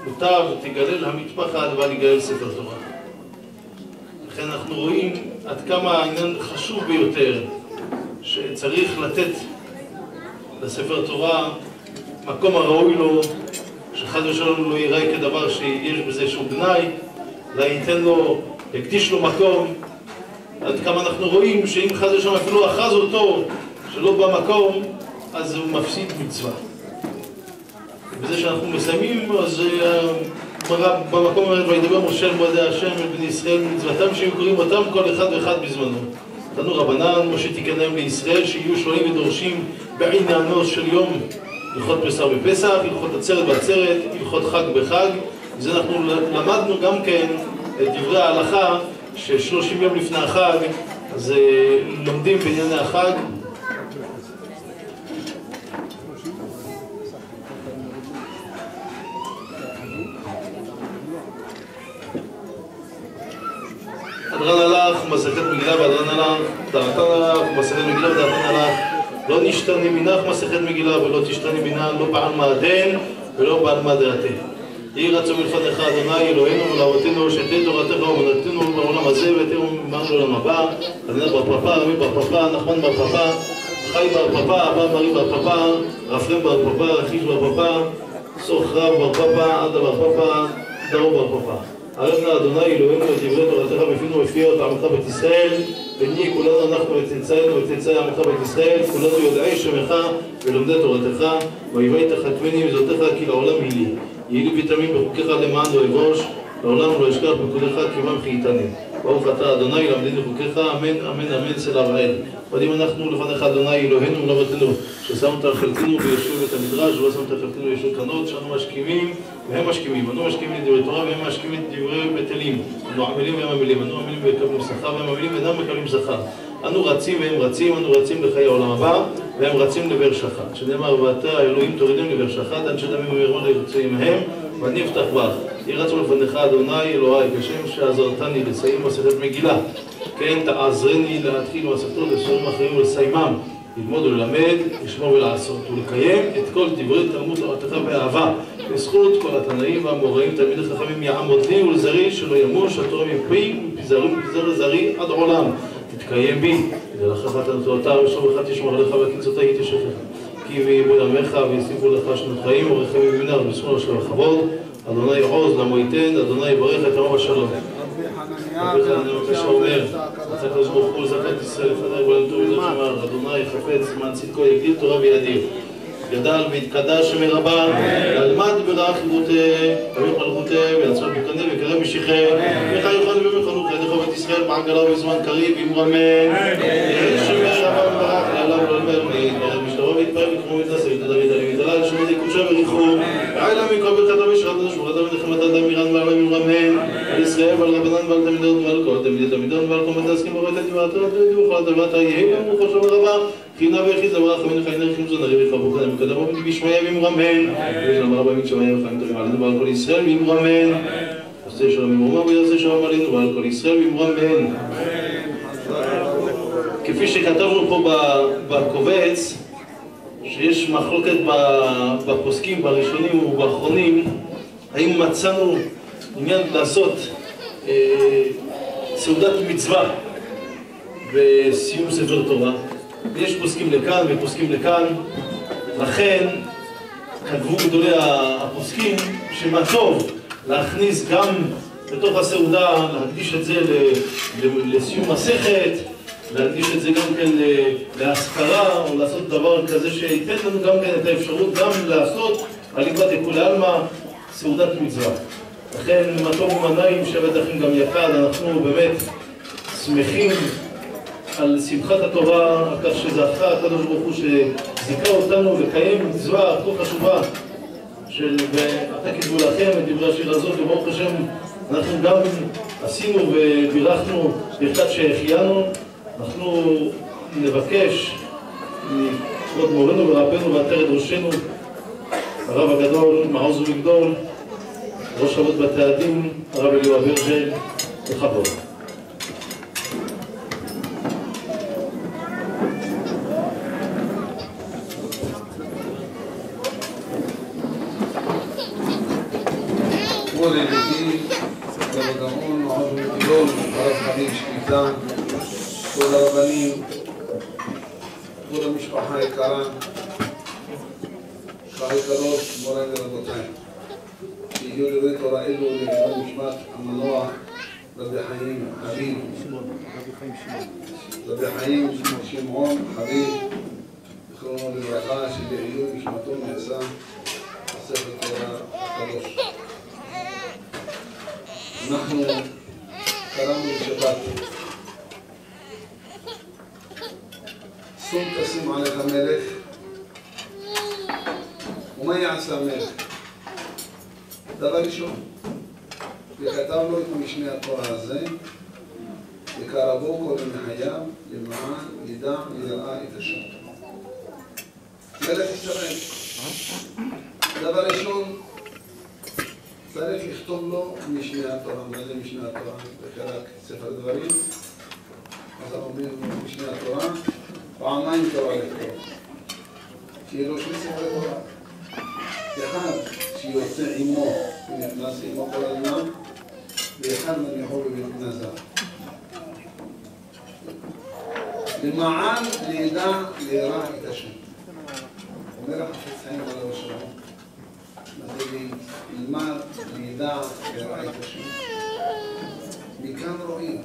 מוטב תגלל המטפחת ואל יגלל ספר תורה. לכן אנחנו רואים עד כמה העניין חשוב ביותר, שצריך לתת לספר תורה מקום הראוי לו, שחד ושלום לא ייראה כדבר שיש בזה שהוא גנאי, אלא ייתן לו, יקדיש לו מקום. עד כמה אנחנו רואים שאם חד ושלום אפילו אחז אותו שלא במקום, אז הוא מפסיד מצווה. בזה שאנחנו מסיימים, אז במקום אומרת, וידבר משה אל מועדי השם אל בני ישראל מצוותם שיהיו קוראים אותם כל אחד ואחד בזמנו. תנו רבנן, משה תיקנם לישראל שיהיו שואלים ודורשים בעניינו של יום הלכות פסח בפסח, הלכות עצרת בעצרת, הלכות חג בחג. אז אנחנו למדנו גם כן את דברי ההלכה ש30 יום לפני החג, אז לומדים בענייני החג. אדרן הלך, מסכת מגילה ואדרן הלך, דעתן הלך, מסכת מגילה ודעתן הלך. לא נשתני מנך מסכת מגילה ולא תשתני מנה, לא בעל מעדן ולא בעל מעדעתה. יהי רצון מלפניך אדוני אלוהינו ולאבותינו שתהיה תורתך ואמונתנו בעולם הזה ותהיה עמנו לעולם הבא. אדוני בר פפא, רמי בר פפא, נחמן בר פפא, חי בר פפא, אבא מרי בר פפא, רפרם בר פפא, רכיש בר פפא, סוך רב בר פפא, עדה בר פפא, דרו בר פפא. ערב נא אדוני אלוהינו את דברי תורתך בפינו ובפי עמך בית ישראל, ונהיה כולנו אנחנו וצאצאינו וצאצאי עמך בית ישראל, כולנו יודעי שמך ולומדי תורתך, ויבא תחכמני מזותיך כי לעולם היא לי. יהי לי ותמים בחוקיך למען לא אבוש, לעולם לא אשכח בפקודיך כי עמם חייתני. ברוך אתה אדוני למדני חוקיך, אמן אמן אמן סלע ואל. ואם אנחנו לפניך אדוני אלוהינו ולאבותינו ששמת על חלקנו וישוב את המדרש ולא שמת על חלקנו וישוב קנות, שאנו משכימים והם משכימים, אנו משכימים את דברי תורה והם משכימים את דברי בטלים, אנו עמלים והם עמלים, אנו עמלים ומקבלים שכר והם עמלים ואינם מקבלים שכר. אנו רצים והם רצים, אנו רצים לחיי העולם הבא והם רצים לבאר שחת. שנאמר ואתה האלוהים תורידם לבאר שחת, אנשי דמים וירמון ירצו עמהם ואני אפתח בך. יהי רצון לפניך אדוני אלוהי כשם שעזרתני לסיים מסכת מגילה, כן תעזרני להתחיל מסכתות לסורים אחרים ולסיימם, ללמוד וללמד, לשמור ולעשות ולקיים את כל דברי תלמוד תורתך באהבה, בזכות כל התנאים והאמוראים תלמידי חכמים יעמוד לי ולזרי שלא ימוש התורה מפי ומפזר לזרי עד עולם. תתקיים בי, כדי לכך תנתורתה ושומרך תשמור עליך והקיצותה היא תשכך. כי ויבוא ימיך ויוסיפו לך שנות חיים ורחמים ממנה ובזכות של הכבוד. אדוני עוז למו ייתן, אדוני יברך את עמו בשלום. רבי חנניה בבקשה אומר, הקדוש ברוך הוא זכת ישראל לפני ולם טוב ידע שמר, אדוני חפץ זמן צדקו יגדיל תורה וידיר. גדל והתקדש מרבה, ילמד ברך חירותה, ויוך מלכותה, ויעצור בקנה וקרב משיחה, וחי יוכל ובמחנו חייך בית ישראל בעגלה ובזמן קריב, אמרו אמן. שמר רבה מברך, לעולם לא אומר, ויתברר משתרו ויתפרק וכמו מתנשא, ותדוד עלי ותלל, שמדי קודשה וריחו, ועילה מקרב ברכתה ושרת ושמורתה ונחמתה דמירן ועלה אמרו אמן. על ישראל ועל רבנן ועל תלמידון ועל כל תלמידי תלמידון ועל כל מתעסקים בבית הדמעת וכל הדבת יהי לנו חושב רבה. חינה ויחיד זמרה חמינו חיינה רחים זונרי וחבו קדם וקדמו בשמיה ואמרו אמן. ושלום רבה מקשמיה וחיים טובים עלינו ועל כל ישראל ואמרו אמן. עושה שלום אמרומה ויעשה שלום עלינו ועל כל ישראל ואמרו אמן. כפי שכתבנו פה בקובץ, שיש מחלוקת בפוסקים, בראשונים ובאחרונים, האם מצאנו עניין לעשות סעודת מצווה בסיום ספר תורה. יש פוסקים לכאן ופוסקים לכאן, לכן כתבו גדולי הפוסקים שמה טוב להכניס גם בתוך הסעודה, להקדיש את זה לסיום מסכת, להקדיש את זה גם כן להזכרה או לעשות דבר כזה שייתן לנו גם כן את האפשרות גם לעשות אליבא דכולי עלמא סעודת מצווה. לכן מה טוב ומנעים שבת אחים גם יחד, אנחנו באמת שמחים על שמחת התורה, על כך שזכה הקדוש ברוך הוא שזיכה אותנו לקיים מצווה כה חשובה של ואתה כתבו לכם את דברי השיר הזאת, וברוך השם אנחנו גם עשינו ובירכנו ברכת שהחיינו. אנחנו נבקש מכבוד מורנו ורבנו ועטרת ראשנו הרב הגדול מעוז ומגדול, ראש אבות בתי הדין הרב אליהו אברג'ל, בכבוד. כבוד ידידי, כבוד הגאון, מעוז ומגדול, הרב חביב שליטה, כבוד הרבנים, כבוד המשפחה היקרה, היקרות, מוריי ורבותיי, שהגיעו לראות תורה אלו לעילוי נשמת המנוח רבי חיים חביב, רבי חיים שמעון חביב, זכרונו לברכה, שבעילוי נשמתו נעשה ספר תורה הקדוש. אנחנו קראנו לשבת. שום תשים עליך מלך, ומה יעשה המלך? דבר ראשון, וכתב לו את משנה התורה הזה, וקרבו כל ימי חייו, למען ידע ויראה את השם. מלך ישראל. דבר ראשון, צריך לכתוב לו משנה התורה. מה זה משנה התורה? וקרא ספר דברים, אז אומרים לו משנה התורה, פעמיים תורה לכתוב. שיהיה לו שני ספרי תורה. אחד שיוצא עמו, ונכנס עמו כל הזמן, ואחד מניחו בבית נזר. למען לידע ליראה את השם. אומר החפץ חיים עליו השלום, מה זה ללמד לידע ליראה את השם. מכאן רואים.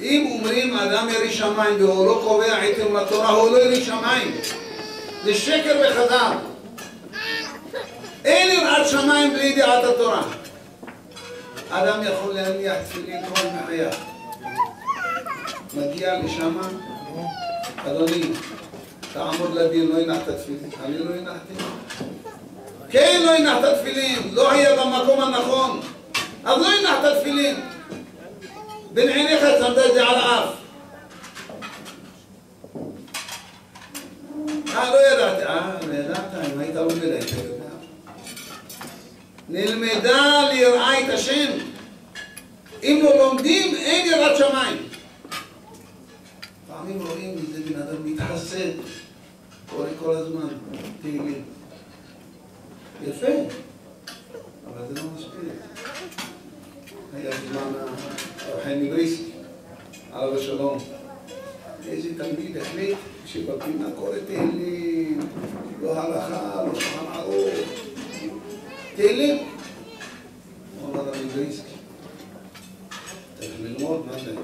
אם אומרים אדם יריא שמיים והוא לא קובע עיתים לתורה, הוא לא יריא שמיים. זה שקר וכזב. אין יראת שמיים בלי ידיעת התורה. אדם יכול להניח תפילין כל מחייו. מגיע לשם, אדוני, תעמוד לדין, לא הנחת תפילין. אני לא הנחתי. כן, לא הנחת תפילין. לא היה במקום הנכון. אז לא הנחת תפילין. בין עיניך שמת את זה על האף. לא ידעתי. לא ידעת, אם היית לומד, היית יודע. נלמדה ליראה את השם. אם לא לומדים, אין יראת שמיים. פעמים רואים איזה בן אדם מתחסד, קורא כל הזמן, תהילים. יפה, אבל זה לא מספיק. היה בזמן חיים מבריסקי, עליו השלום. איזה תלמיד החליט שבפינה קורא תהילים, לא הלכה, לא שולחן ערוך. תהילים. הוא אמר רבי מבריסקי, צריך ללמוד מה זה.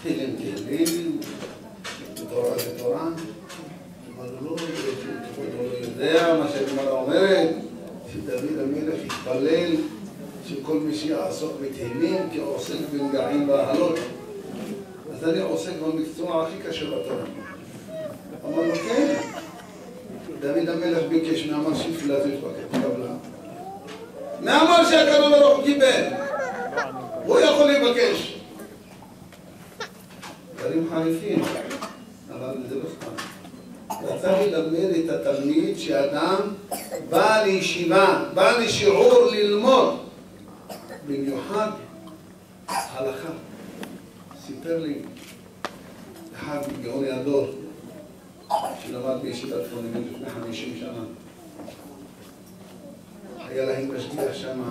תהילים תהילים, תורה זה תורה. אבל הוא לא יודע מה שהגמרא אומרת, שדוד המלך התפלל שכל מי שיעסוק בתהילים כעוסק בנגעים וההלות. אז אני עוסק במקצוע הכי קשה בתורה. אמר לו כן. דוד המלך ביקש מאמר שתפילתו התקבלה. מאמר שהקדוש ברוך הוא קיבל. הוא יכול לבקש. דברים חריפים, אבל זה לא סתם. רצה ללמד את התלמיד שאדם בא לישיבה, בא לשיעור ללמוד. במיוחד הלכה. סיפר לי אחד מגאוני הדור שלמד בישיבת פונימית לפני 50 שנה. היה להם משגיח שם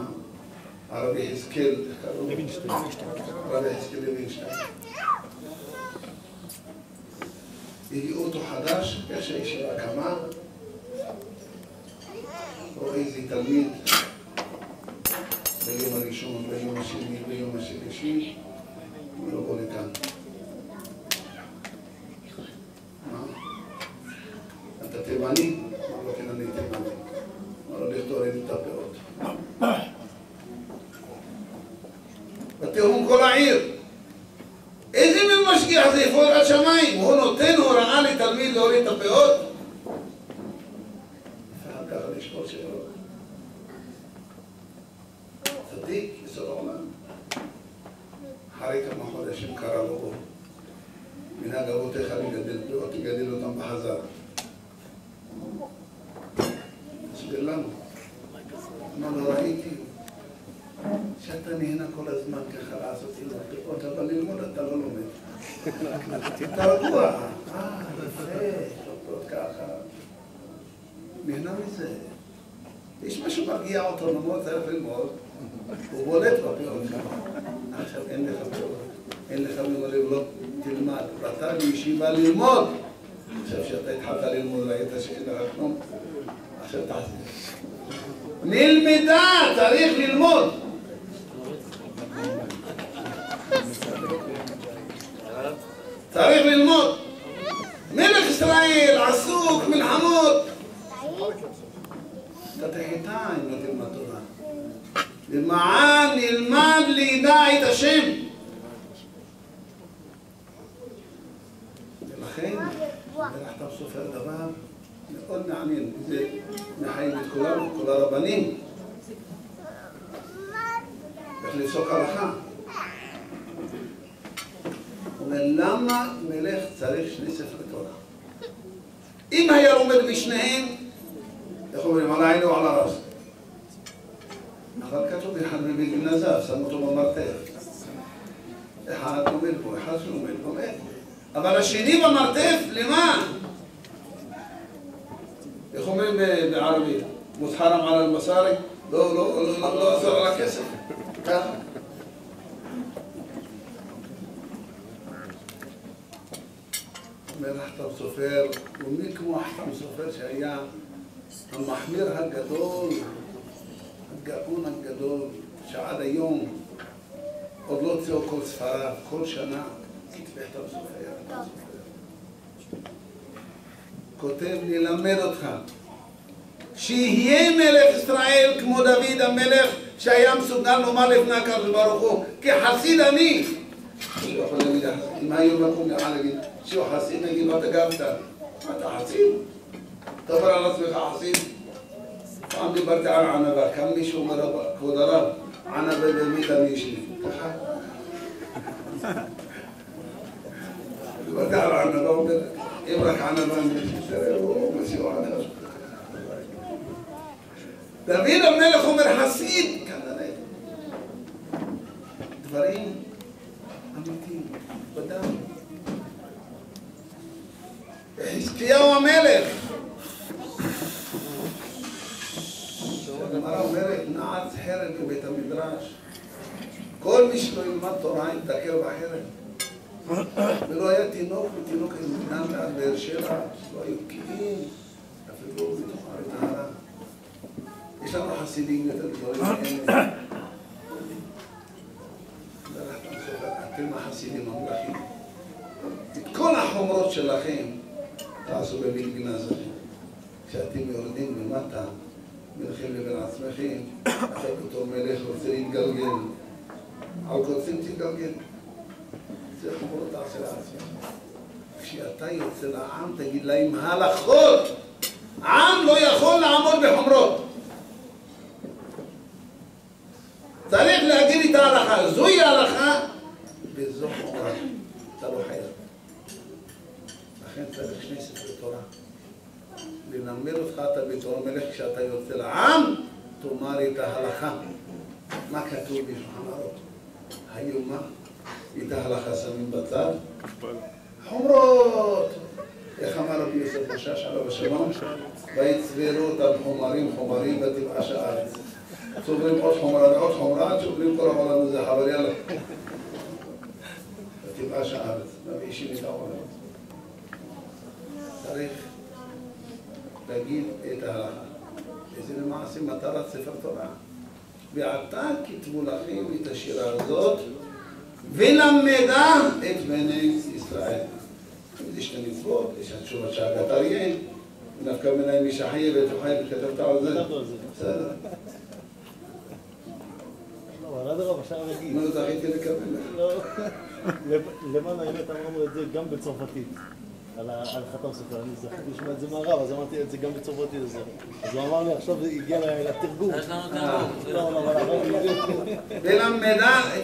הרבי יחזקאל, הרבי יחזקאל לוינשטיין. הגיעו אותו חדש, איך שהישיבה קמה, רואה איזה תלמיד ביום הראשון, ביום השני, ביום השלישי, הוא לא בוא לכאן. מה? אתה תימני? לא כן, אני תימני. אמר לו, לך תוריד את הפאות. ותהום כל העיר. איזה מין משגיח זה יפול עד שמיים? הוא נותן הוראה לתלמיד להוריד את הפאות? ואחר כך לשאול שאלות. צדיק, יסוד העולם. אחרי כמה חודשים קרא לו בו. מנהג אבותיך לגדל פאות, תגדל אותם בחזרה. הסביר לנו. אמר לו, ראיתי שאתה נהנה כל הזמן ככה לעשות עם הפאות, אבל ללמוד אתה לא לומד. אתה רגוע. יפה, שופטות ככה. נהנה מזה. יש משהו מרגיע אותו, למרות צריך ללמוד. הוא בולט בפאות ככה. עכשיו אין לך פאות. אין לך ללמוד, לא תלמד. ואתה בישיבה ללמוד. עכשיו שאתה התחלת ללמוד, ראית שאין לך כלום. עכשיו תעשה. נלמדה, צריך ללמוד. צריך ללמוד. מלך ישראל עסוק מלחמות. אתה תחתה אם לא תלמד תורה. למען נלמד לכן, מלאכתם סופר דבר מאוד מעניין, זה מחייב את כולנו, כל הרבנים. איך לפסוק הלכה. הוא אומר, למה מלך צריך שני ספרי תורה? אם היה לומד בשניהם, איך אומרים, על העין או על הראש? אבל כתוב אחד בבגן נזף, שמו אותו במרתף. אחד לומד פה, אחד שלומד. אבל השני במרתף, למה? איך אומרים בערבית? מותחרם על המסארי? לא אסור על הכסף. ככה. אומר החתם סופר, ומי כמו החתם סופר שהיה המחמיר הגדול, הגאון הגדול, שעד היום עוד לא הוציאו כל ספריו, כל שנה כתבי החתם סופר. כותב, נלמד אותך, שיהיה מלך ישראל כמו דוד המלך שהיה מסוגל לומר לפני הקדוש ברוך הוא, כחסיד אני. שהוא יכול להגיד, אם היו מקום נראה להגיד, שהוא חסיד, נגיד, מה אתה גבת? אתה חסיד? תאמר על עצמך חסיד? פעם דיברתי על ענבה, כאן מישהו אומר, כבוד הרב, ענבה במית אני ישני. ככה? דיברתי על ענבה, הוא אומר, אם רק ענבה אני ישני, תראה, הוא מסיעו ענבה. דוד המלך אומר חסיד, כנראה. דברים אמיתיים, בדם. חזקיהו המלך. הגמרא אומרת, נעץ חרב בבית המדרש. כל מי שלא ילמד תורה יתקל בחרב. ולא היה תינוק, ותינוק נע מעל באר שבע, לא היו קיים, אפילו בתוך הטהרה. יש לנו חסידים יותר גדולים מאלה. אתם החסידים המלכים. את כל החומרות שלכם תעשו במגבינה הזאת. כשאתם יורדים למטה, ביניכם לבין עצמכם, אתה בתור מלך רוצה להתגלגל. על קוצים תתגלגל. זה חומרות תעשה לעצמך. כשאתה יוצא לעם, תגיד להם הלכות. עם לא יכול לעמוד בחומרות. צריך להגיד את ההלכה, זוהי ההלכה, וזו חומרה, אתה לא חייב. לכן צריך שני ספרי תורה. ללמד אותך אתה בתור מלך כשאתה יוצא לעם, תאמר את ההלכה. מה כתוב בשולחן ערוך? היום מה? את ההלכה שמים בצד? חומרות! איך אמר רבי יוסף משאש עליו השלום? ויצברו אותם חומרים ותבאש הארץ. סוברים עוד חומרה ועוד חומרה, עד סוברים כל העולם הזה, אבל יאללה. ותבאש הארץ, מבאישים את העולם. צריך להגיד את ההלכה. וזה למעשה מטרת ספר תורה. ועתה כתבו לכם את השירה הזאת, ולמדה את בני ישראל. יש שתי מצוות, יש התשובה שהגת אריה, ונפקא מנהל מי שחיה ותוחיה וכתבת על זה. בסדר. לא, אבל עד הרב אפשר להגיד. לא זכיתי לקבל. לא, למען האמת אמרנו את זה גם בצרפתית. על חתם סופר, אני זכיתי לשמוע את זה מהרב, אז אמרתי את זה גם בצרפתית לזה. אז הוא אמר לי, עכשיו הגיע לתרגום. יש לנו תרגום. לא, אבל הרב יגיד. ולמדה את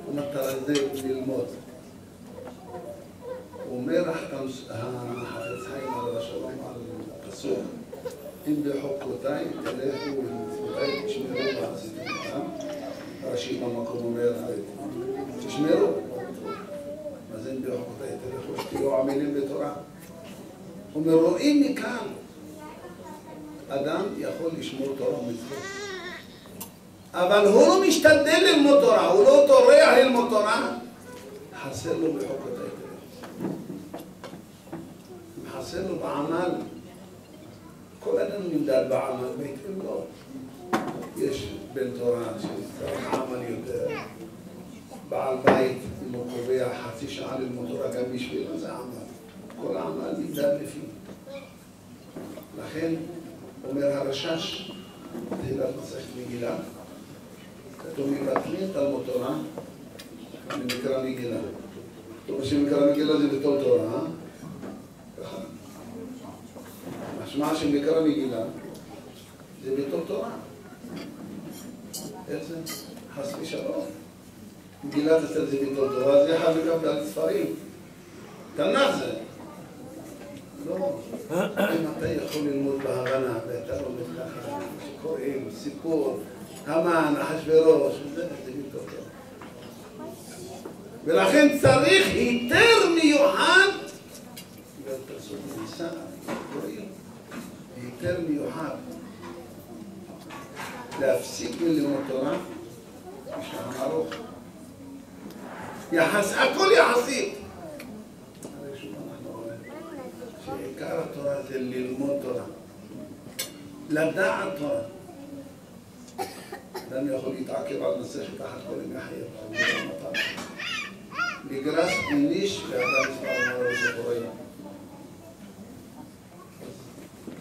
המטרה זה ללמוד. הוא אומר החפץ חיים על השלום, על הפסוק, אם בחוקותיי תלכו ומצוותיי תשמרו ועשיתם אותם. רש"י במקום אומר, תשמרו. אז אם בחוקותיי תלכו, שתהיו עמלים בתורה. הוא אומר, רואים מכאן, אדם יכול לשמור תורה ומצוות. אבל הוא לא משתדל ללמוד תורה, הוא לא טורח ללמוד תורה, חסר לו בחוקותיי תלכו. חסר לו בעמל. כל אדם נמדד בעמל, בהתאם לו. יש בן תורה שצריך עמל יותר. בעל בית, אם הוא קובע חצי שעה ללמוד תורה גם בשבילו, זה עמל. כל עמל נמדד לפי. לכן, אומר הרש"ש, תהילת מסכת מגילה, כתוב מבטלים תלמוד תורה, אני מקרא מגילה. כתוב מה שמקרא מגילה זה בתור תורה, ככה. משמע שמקרא מגילה זה בתור תורה. איך זה? חס ושלום. מגילת אסתר זה בתור תורה, זה אחד וגם בעל ספרים. תנ"ך זה. לא. אם אתה יכול ללמוד בהבנה, ואתה לומד ככה, שקוראים, סיפור, המן, אחשוורוש, זה בתור תורה. ולכן צריך היתר מיוחד, היתר מיוחד להפסיק מלימוד תורה, משם ארוך. הכל יחסית. הרי שוב אנחנו רואים שעיקר התורה זה ללמוד תורה, לדעת תורה. אדם יכול להתעכב על נושא שתחת כל ימי חייו, לגרס איניש ואדם מספר מורה וספוריה.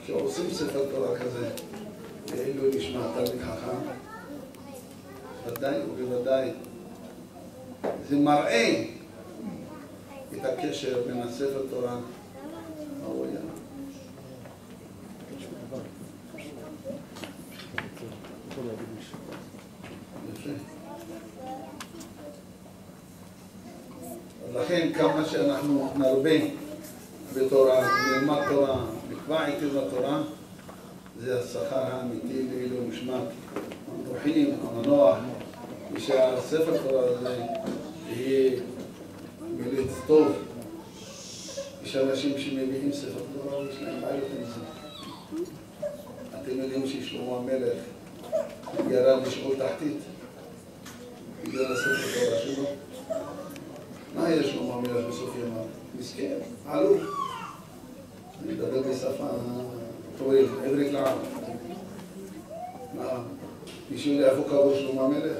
כשעושים ספר תורה כזה, ואילו נשמע תלמיד חכם, ודאי ובוודאי זה מראה את הקשר בין הספר תורה, מה הוא היה? יפה. לכן כמה שאנחנו נרבה בתורה, נלמד תורה, נקבע איתי בתורה, זה השכר האמיתי לאילו משמעת המנוחים, המנוח, ושהספר תורה הזה יהיה מליץ טוב. יש אנשים שמביאים ספר תורה ויש להם בעיות עם זה. אתם יודעים ששלמה המלך ירד לשאול תחתית בגלל הספר תורה שלו? מה היה שלמה המלך בסוף ימיו? מסכן, עלוב. אני מדבר בשפה טועל, עברית לעם. מה? מישהו יודע איפה קבור שלמה המלך?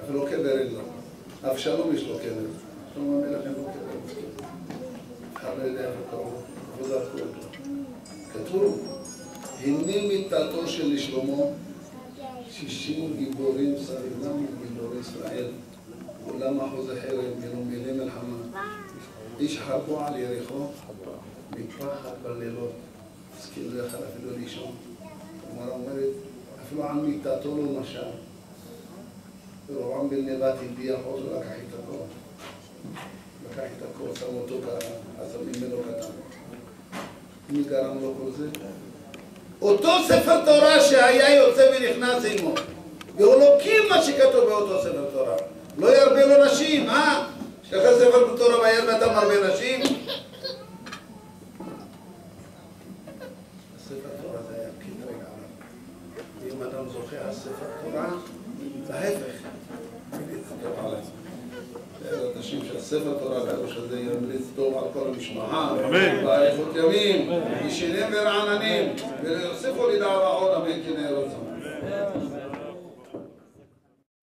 אפילו קבר אין לו. אבשלום יש לו קבר. שלמה המלך אין לו קבר. אחד לא יודע איפה קבור. איפה זרקו אותו. כתוב, הנה מיתתו של שלמה 60 גיבורים סביבם גיבורי ישראל. כולם אחוזי חרב, מלומדי מלחמה. איש חרבו על יריחו, מפחד בלילות. אז כאילו לא יכל אפילו לישון. כלומר אומרת, אפילו על מיטתו לא נשם. ורועם בן נבט הביע חוז ולקח את הכוח. לקח את הכוח, שם אותו ככה, אז ממנו קטן. מי גרם לו כל זה? אותו ספר תורה שהיה יוצא ונכנס עמו. ואלוקים מה שכתוב באותו ספר תורה. לא ירבה לו נשים, יש לך ספר תורה ביד ואתה מרבה נשים? הספר תורה זה היה כדרג עליו. ואם אדם זוכה על ספר תורה, להפך. אנשים שהספר תורה והראש הזה ימליץ טוב על כל המשפחה, באריכות ימים, ישנים ורעננים, ויוסיפו לדאבה עוד אמן כן יהיה רצון.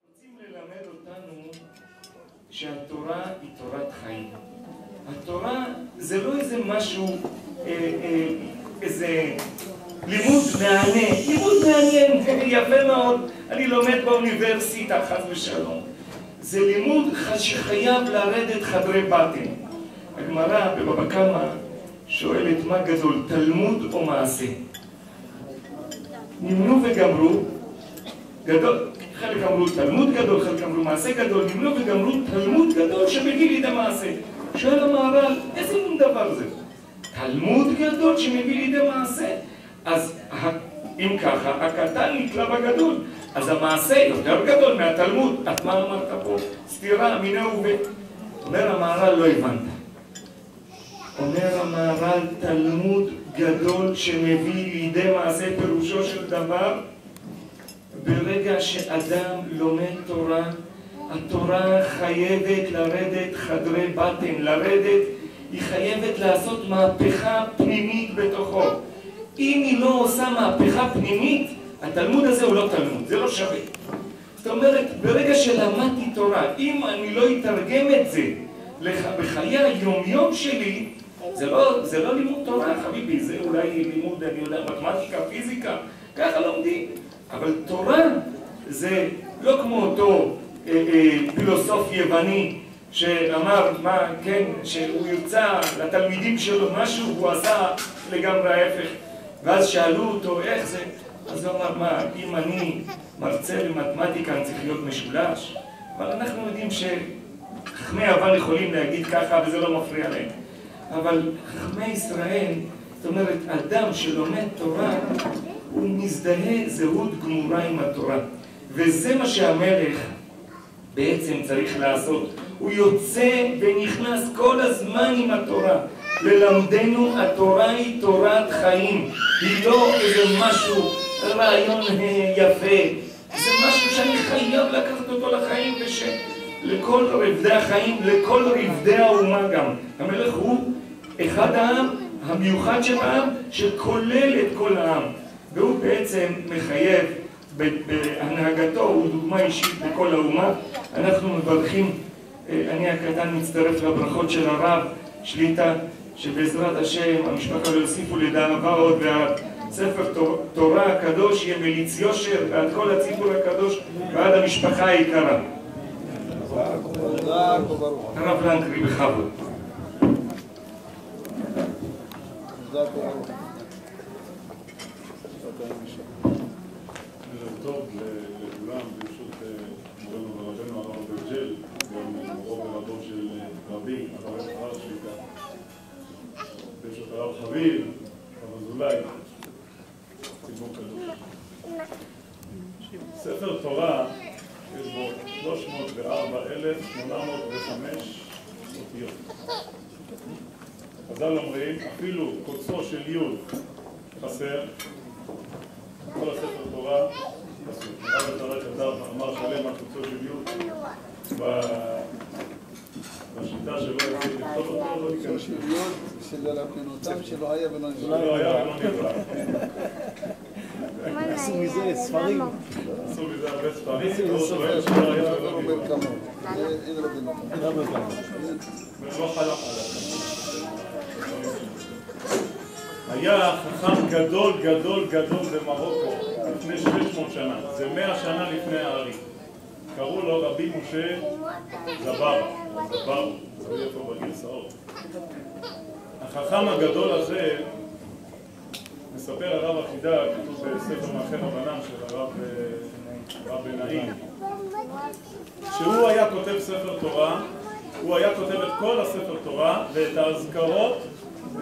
רוצים ללמד אותנו שהתורה היא תורת חיים. התורה זה לא איזה משהו, איזה לימוד מעניין. לימוד מעניין, יפה מאוד. אני לומד באוניברסיטה, חס ושלום. זה לימוד שחייב לרדת חדרי בטן. הגמרא בבבא קמא שואלת מה גדול, תלמוד או מעשה? נמנו וגמרו, גדול, חלק אמרו תלמוד גדול, חלק אמרו מעשה גדול, נמנו וגמרו תלמוד גדול שמביא לידי מעשה. שואל המהר"ל, איזה מין דבר זה? תלמוד גדול שמביא לידי מעשה? אז אם ככה, הקטן נתלה בגדול. אז המעשה יותר גדול מהתלמוד. את מה אמרת פה? סתירה, מינה ובית. אומר המהר"ל, לא הבנת. אומר המהר"ל, תלמוד גדול שמביא לידי מעשה פירושו של דבר, ברגע שאדם לומד תורה, התורה חייבת לרדת חדרי בטן, לרדת, היא חייבת לעשות מהפכה פנימית בתוכו. אם היא לא עושה מהפכה פנימית, התלמוד הזה הוא לא תלמוד, זה לא שווה. זאת אומרת, ברגע שלמדתי תורה, אם אני לא אתרגם את זה בחיי היום-יום שלי, זה לא לימוד תורה, חביבי, זה אולי לימוד, אני יודע, מתמטיקה, פיזיקה, ככה לומדים. אבל תורה זה לא כמו אותו פילוסוף יווני שאמר, מה, כן, שהוא יוצא לתלמידים שלו משהו, הוא עשה לגמרי ההפך. ואז שאלו אותו איך זה, אז הוא אמר, מה, אם אני מרצה במתמטיקה אני צריך להיות משולש? אבל אנחנו יודעים שחכמי עבר יכולים להגיד ככה וזה לא מפריע להם. אבל חכמי ישראל, זאת אומרת, אדם שלומד תורה, הוא מזדהה זהות גמורה עם התורה. וזה מה שהמלך בעצם צריך לעשות. הוא יוצא ונכנס כל הזמן עם התורה. ללמדנו התורה היא תורת חיים. היא לא איזה משהו, רעיון יפה. זה משהו שאני חייב לקחת אותו לחיים לכל רבדי החיים, לכל רבדי האומה גם. המלך הוא אחד העם, המיוחד של העם, שכולל את כל העם. והוא בעצם מחייב בהנהגתו, הוא דוגמה אישית בכל האומה. אנחנו מברכים, אני הקטן מצטרף לברכות של הרב שליטה, שבעזרת השם המשפחה לא יוסיפו לדאבה עוד, והספר תורה הקדוש יהיה מליץ יושר ועד כל הציבור הקדוש ועד המשפחה היקרה. הרב לנקרי בכבוד. טוב לכולם, ברשות מורנו ורבנו הרב אברג'ל, גם מורו ורבו של רבי, הרב שליטה, ברשות הרב חביב, הרב אזולאי, ציבור קדוש. ספר תורה יש בו 304,805 אותיות. חז"ל אומרים, אפילו קוצו של י' חסר, כל הספר תורה, הרב אזולאי כתב מאמר שלם על קוצו של י' בשיטה שלו יצא לכתוב אותו, לא ניכנס של י' של הלפנינותם שלא היה ולא נברא. לא היה ולא נברא. עשו מזה ספרים. עשו מזה הרבה ספרים. ולא חלק עליו. היה חכם גדול גדול גדול במרוקו לפני 600 שנה. זה 100 שנה לפני הארי. קראו לו רבי משה זבר. זה איפה בגרסאות. החכם הגדול הזה, מספר הרב החידה, כתוב בספר מאחר הבנם של הרב בן-נעים, שהוא היה כותב ספר תורה, הוא היה כותב את כל הספר תורה ואת האזכרות,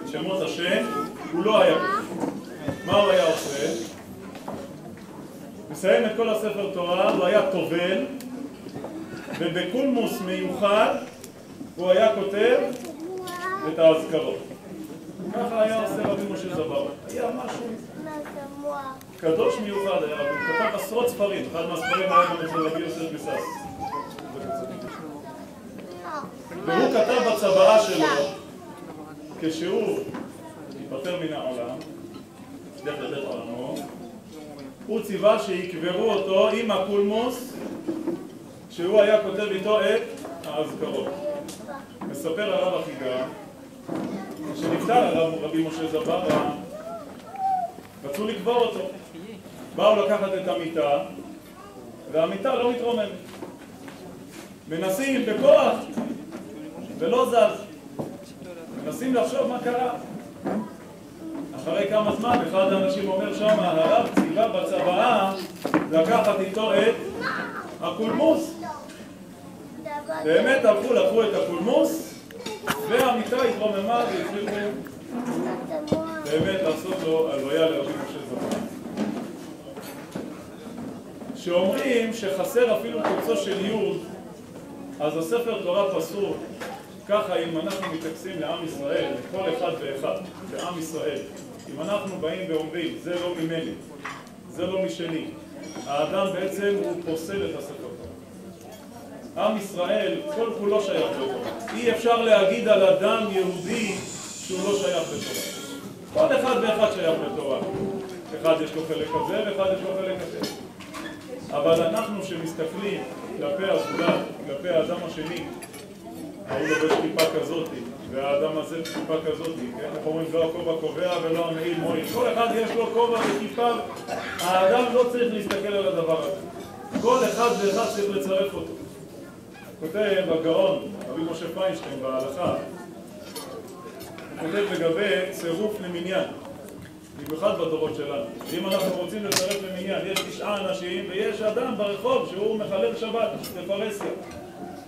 את שמות השם, הוא לא היה כותב. מה הוא היה עושה? מסיים את כל הספר תורה, הוא היה טובל, ובקולמוס מיוחד הוא היה כותב את האזכרות. ככה היה עושה רבי משה זבר. היה משהו קדוש מיוחד היה רבי. הוא כתב עשרות ספרים. אחד מהספרים היה גם אצל רבי יוסף בסס. והוא כתב בצוואה שלו, כשהוא ייפטר מן העולם, דרך לדעת עולמו, הוא ציווה שיקברו אותו עם הקולמוס, שהוא היה כותב איתו את האזכרות. מספר הרב החידה, כשנפטר הרב רבי משה זברה, רצו לקבור אותו. באו לקחת את המיטה, והמיטה לא מתרוממת. מנסים בכוח, ולא זז. מנסים לחשוב מה קרה. אחרי כמה זמן, אחד האנשים אומר שם, הרב ציווה בצוואה לקחת איתו את הקולמוס. באמת הלכו, לקחו את הקולמוס, והמיטה התרוממה והצליחו באמת לעשות לו הלוויה לרבי משה זבר. שאומרים שחסר אפילו קוצו של י', אז הספר תורה פסוק, ככה אם אנחנו מתייחסים לעם ישראל, לכל אחד ואחד, בעם ישראל, אם אנחנו באים ואומרים, זה לא ממני, זה לא משני, האדם בעצם הוא פוסל את הספר תורה. עם ישראל, כל כולו שייך לתורה. אי אפשר להגיד על אדם יהודי שהוא לא שייך לתורה. כל אחד ואחד שייך לתורה. אחד יש לו חלק כזה ואחד יש לו חלק כזה. אבל אנחנו שמסתכלים כלפי הזולת, כלפי האדם השני, ההוא לובש כיפה כזאת, והאדם הזה כיפה כזאת, כן? אנחנו אומרים לא הכובע קובע ולא המעיל מועיל. כל אחד יש לו כובע וכיפה, האדם לא צריך להסתכל על הדבר הזה. כל אחד ואחד צריך לצרף אותו. כותב הגאון, רבי משה פיינשטיין בהלכה, כותב לגבי צירוף למניין, במיוחד בדורות שלנו. אם אנחנו רוצים לצרף למניין, יש 9 אנשים ויש אדם ברחוב שהוא מחלל שבת בפרהסיה.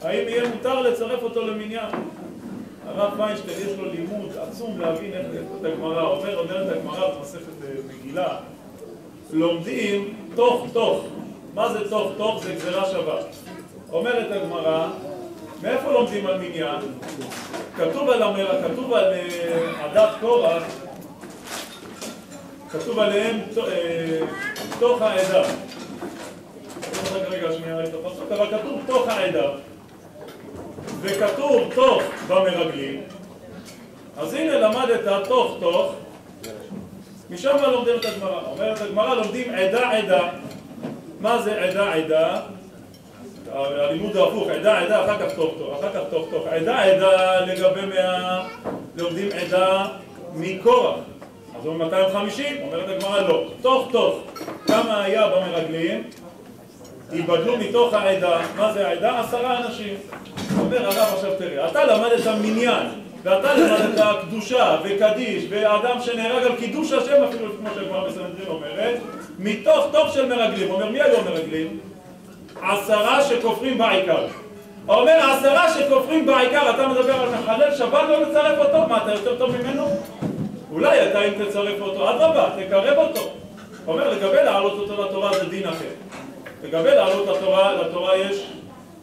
האם יהיה מותר לצרף אותו למניין? הרב פיינשטיין יש לו לימוד עצום להבין איך את הגמרא. אומרת הגמרא במסכת מגילה, לומדים תוך. מה זה תוך? זה גזירה שווה. אומרת הגמרא, מאיפה לומדים על מניין? כתוב על עדת קורח, כתוב עליהם תוך העדה. רגע שנייה את הפסוק, אבל כתוב תוך העדה וכתוב תוך במרגלים. אז הנה למדת תוך, משם לומדים את הגמרא. אומרת הגמרא, לומדים עדה. מה זה עדה? הלימוד ההפוך, עדה, אחר כך תוך. עדה לגבי לומדים עדה מקורח. אז הוא 250, אומרת הגמרא לא. תוך. כמה היה במרגלים? ייבדלו מתוך העדה. מה זה העדה? 10 אנשים. אומר הרב, עכשיו תראה, אתה למדת מניין, ואתה למדת קדושה וקדיש, ואדם שנהרג על קידוש השם, אפילו כמו שהגמרא בסנהדרין אומרת, מתוך של מרגלים. אומר, מי היו מרגלים? 10 שכופרים בעיקר. אומר, 10 שכופרים בעיקר, אתה מדבר על מחלל שבת לא לצרף אותו? מה, אתה יותר טוב ממנו? אולי אתה אם תצרף אותו, אדרבה, תקרב אותו. אומר, לגבי לעלות אותו לתורה זה דין אחר. לגבי לעלות לתורה יש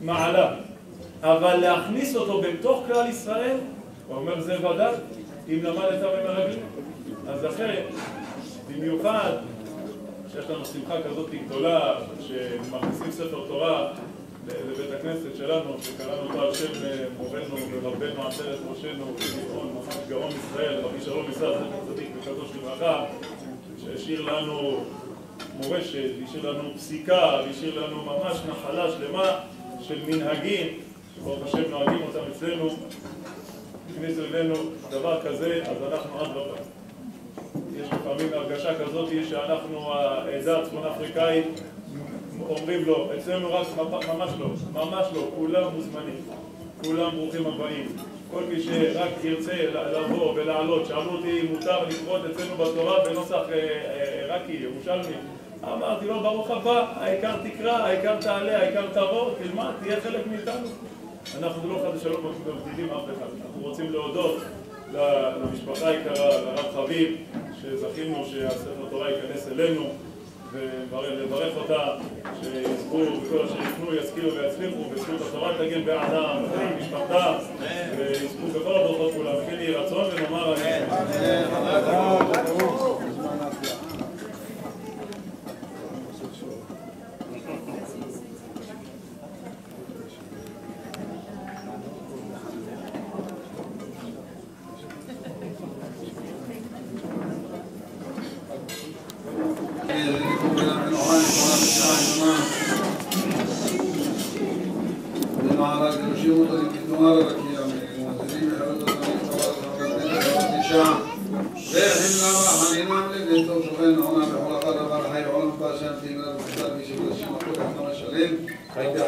מעלה. אבל להכניס אותו בתוך כלל ישראל, הוא אומר, זה ודאי, אם למדת במרגלים. אז אחרי, במיוחד, שיש לנו שמחה כזאת גדולה, שמכניסים ספר תורה לבית הכנסת שלנו, שקראנו אותו על שם מורנו ורבנו עטרת ראשנו, ממש גאון ישראל, רבי שלום ישראל, זכר צדיק וקדוש לברכה, שהשאיר לנו מורשת, השאיר לנו פסיקה, השאיר לנו ממש נחלה שלמה של מנהגים, שברוך השם נוהגים אותם אצלנו. הכניסו אלינו דבר כזה, אז אנחנו עד רבה. יש לפעמים הרגשה כזאת שאנחנו, העדה הצפון אפריקאית, אומרים לו, אצלנו רק ממש לא, כולם מוזמנים, כולם ברוכים הבאים. כל מי שרק ירצה לבוא ולעלות, שאלו אותי אם מותר לקרוא אצלנו בתורה בנוסח עיראקי, ירושלמי. אמרתי לו, ברוך הבא, העיקר תקרא, העיקר תעלה, העיקר תבוא, תלמד, תהיה חלק מאיתנו. אנחנו לא חד ושלום מבדילים אף אחד. אנחנו רוצים להודות למשפחה היקרה, לרב חביב, שזכינו שהספר תורה ייכנס אלינו, ולברך אותה, שיזכו וכל אשר יפנו, ישכילו ויצליחו, וזכות התורה תגן בעדם, משפחתה, ויזכו בכל הברכות כולם. וכן יהי רצון ונאמר אמן.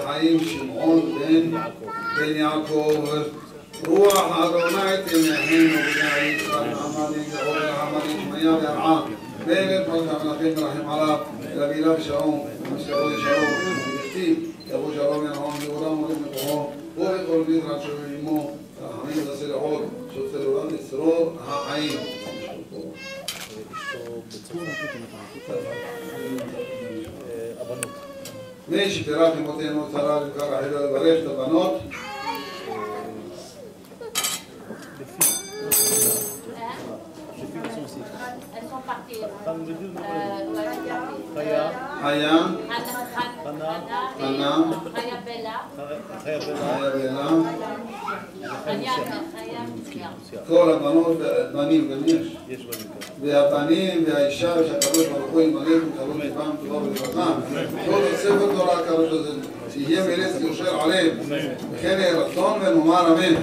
חיים שמעון בן יעקב רוח אדוני תמנו בני יצחק עמדי גאול עמדי שמעיה וירעה בית מלך המלכים מרחם עליו אלא בשלום ומשלום לשלום וכתיב יבוא שלום ינעם יהודה מולים לכוחו ובכל בית רצו עמו רחמים תעשה לעוד שוצא לעולם לצרור החיים. מי שפירק אמותינו צרה לבקר החילו לברך את הבנות. חיה, חנה, חיה בלה, כל הבנות, בנים גם יש, והבנים והאישה שהקדוש ברוך הוא ימלא ותקבלו לבם טובה ולברכה. כל ספר תורה הקדוש הזה שיהיה מלץ יושר עליהם, וכן יהי רצון ונאמר אמן.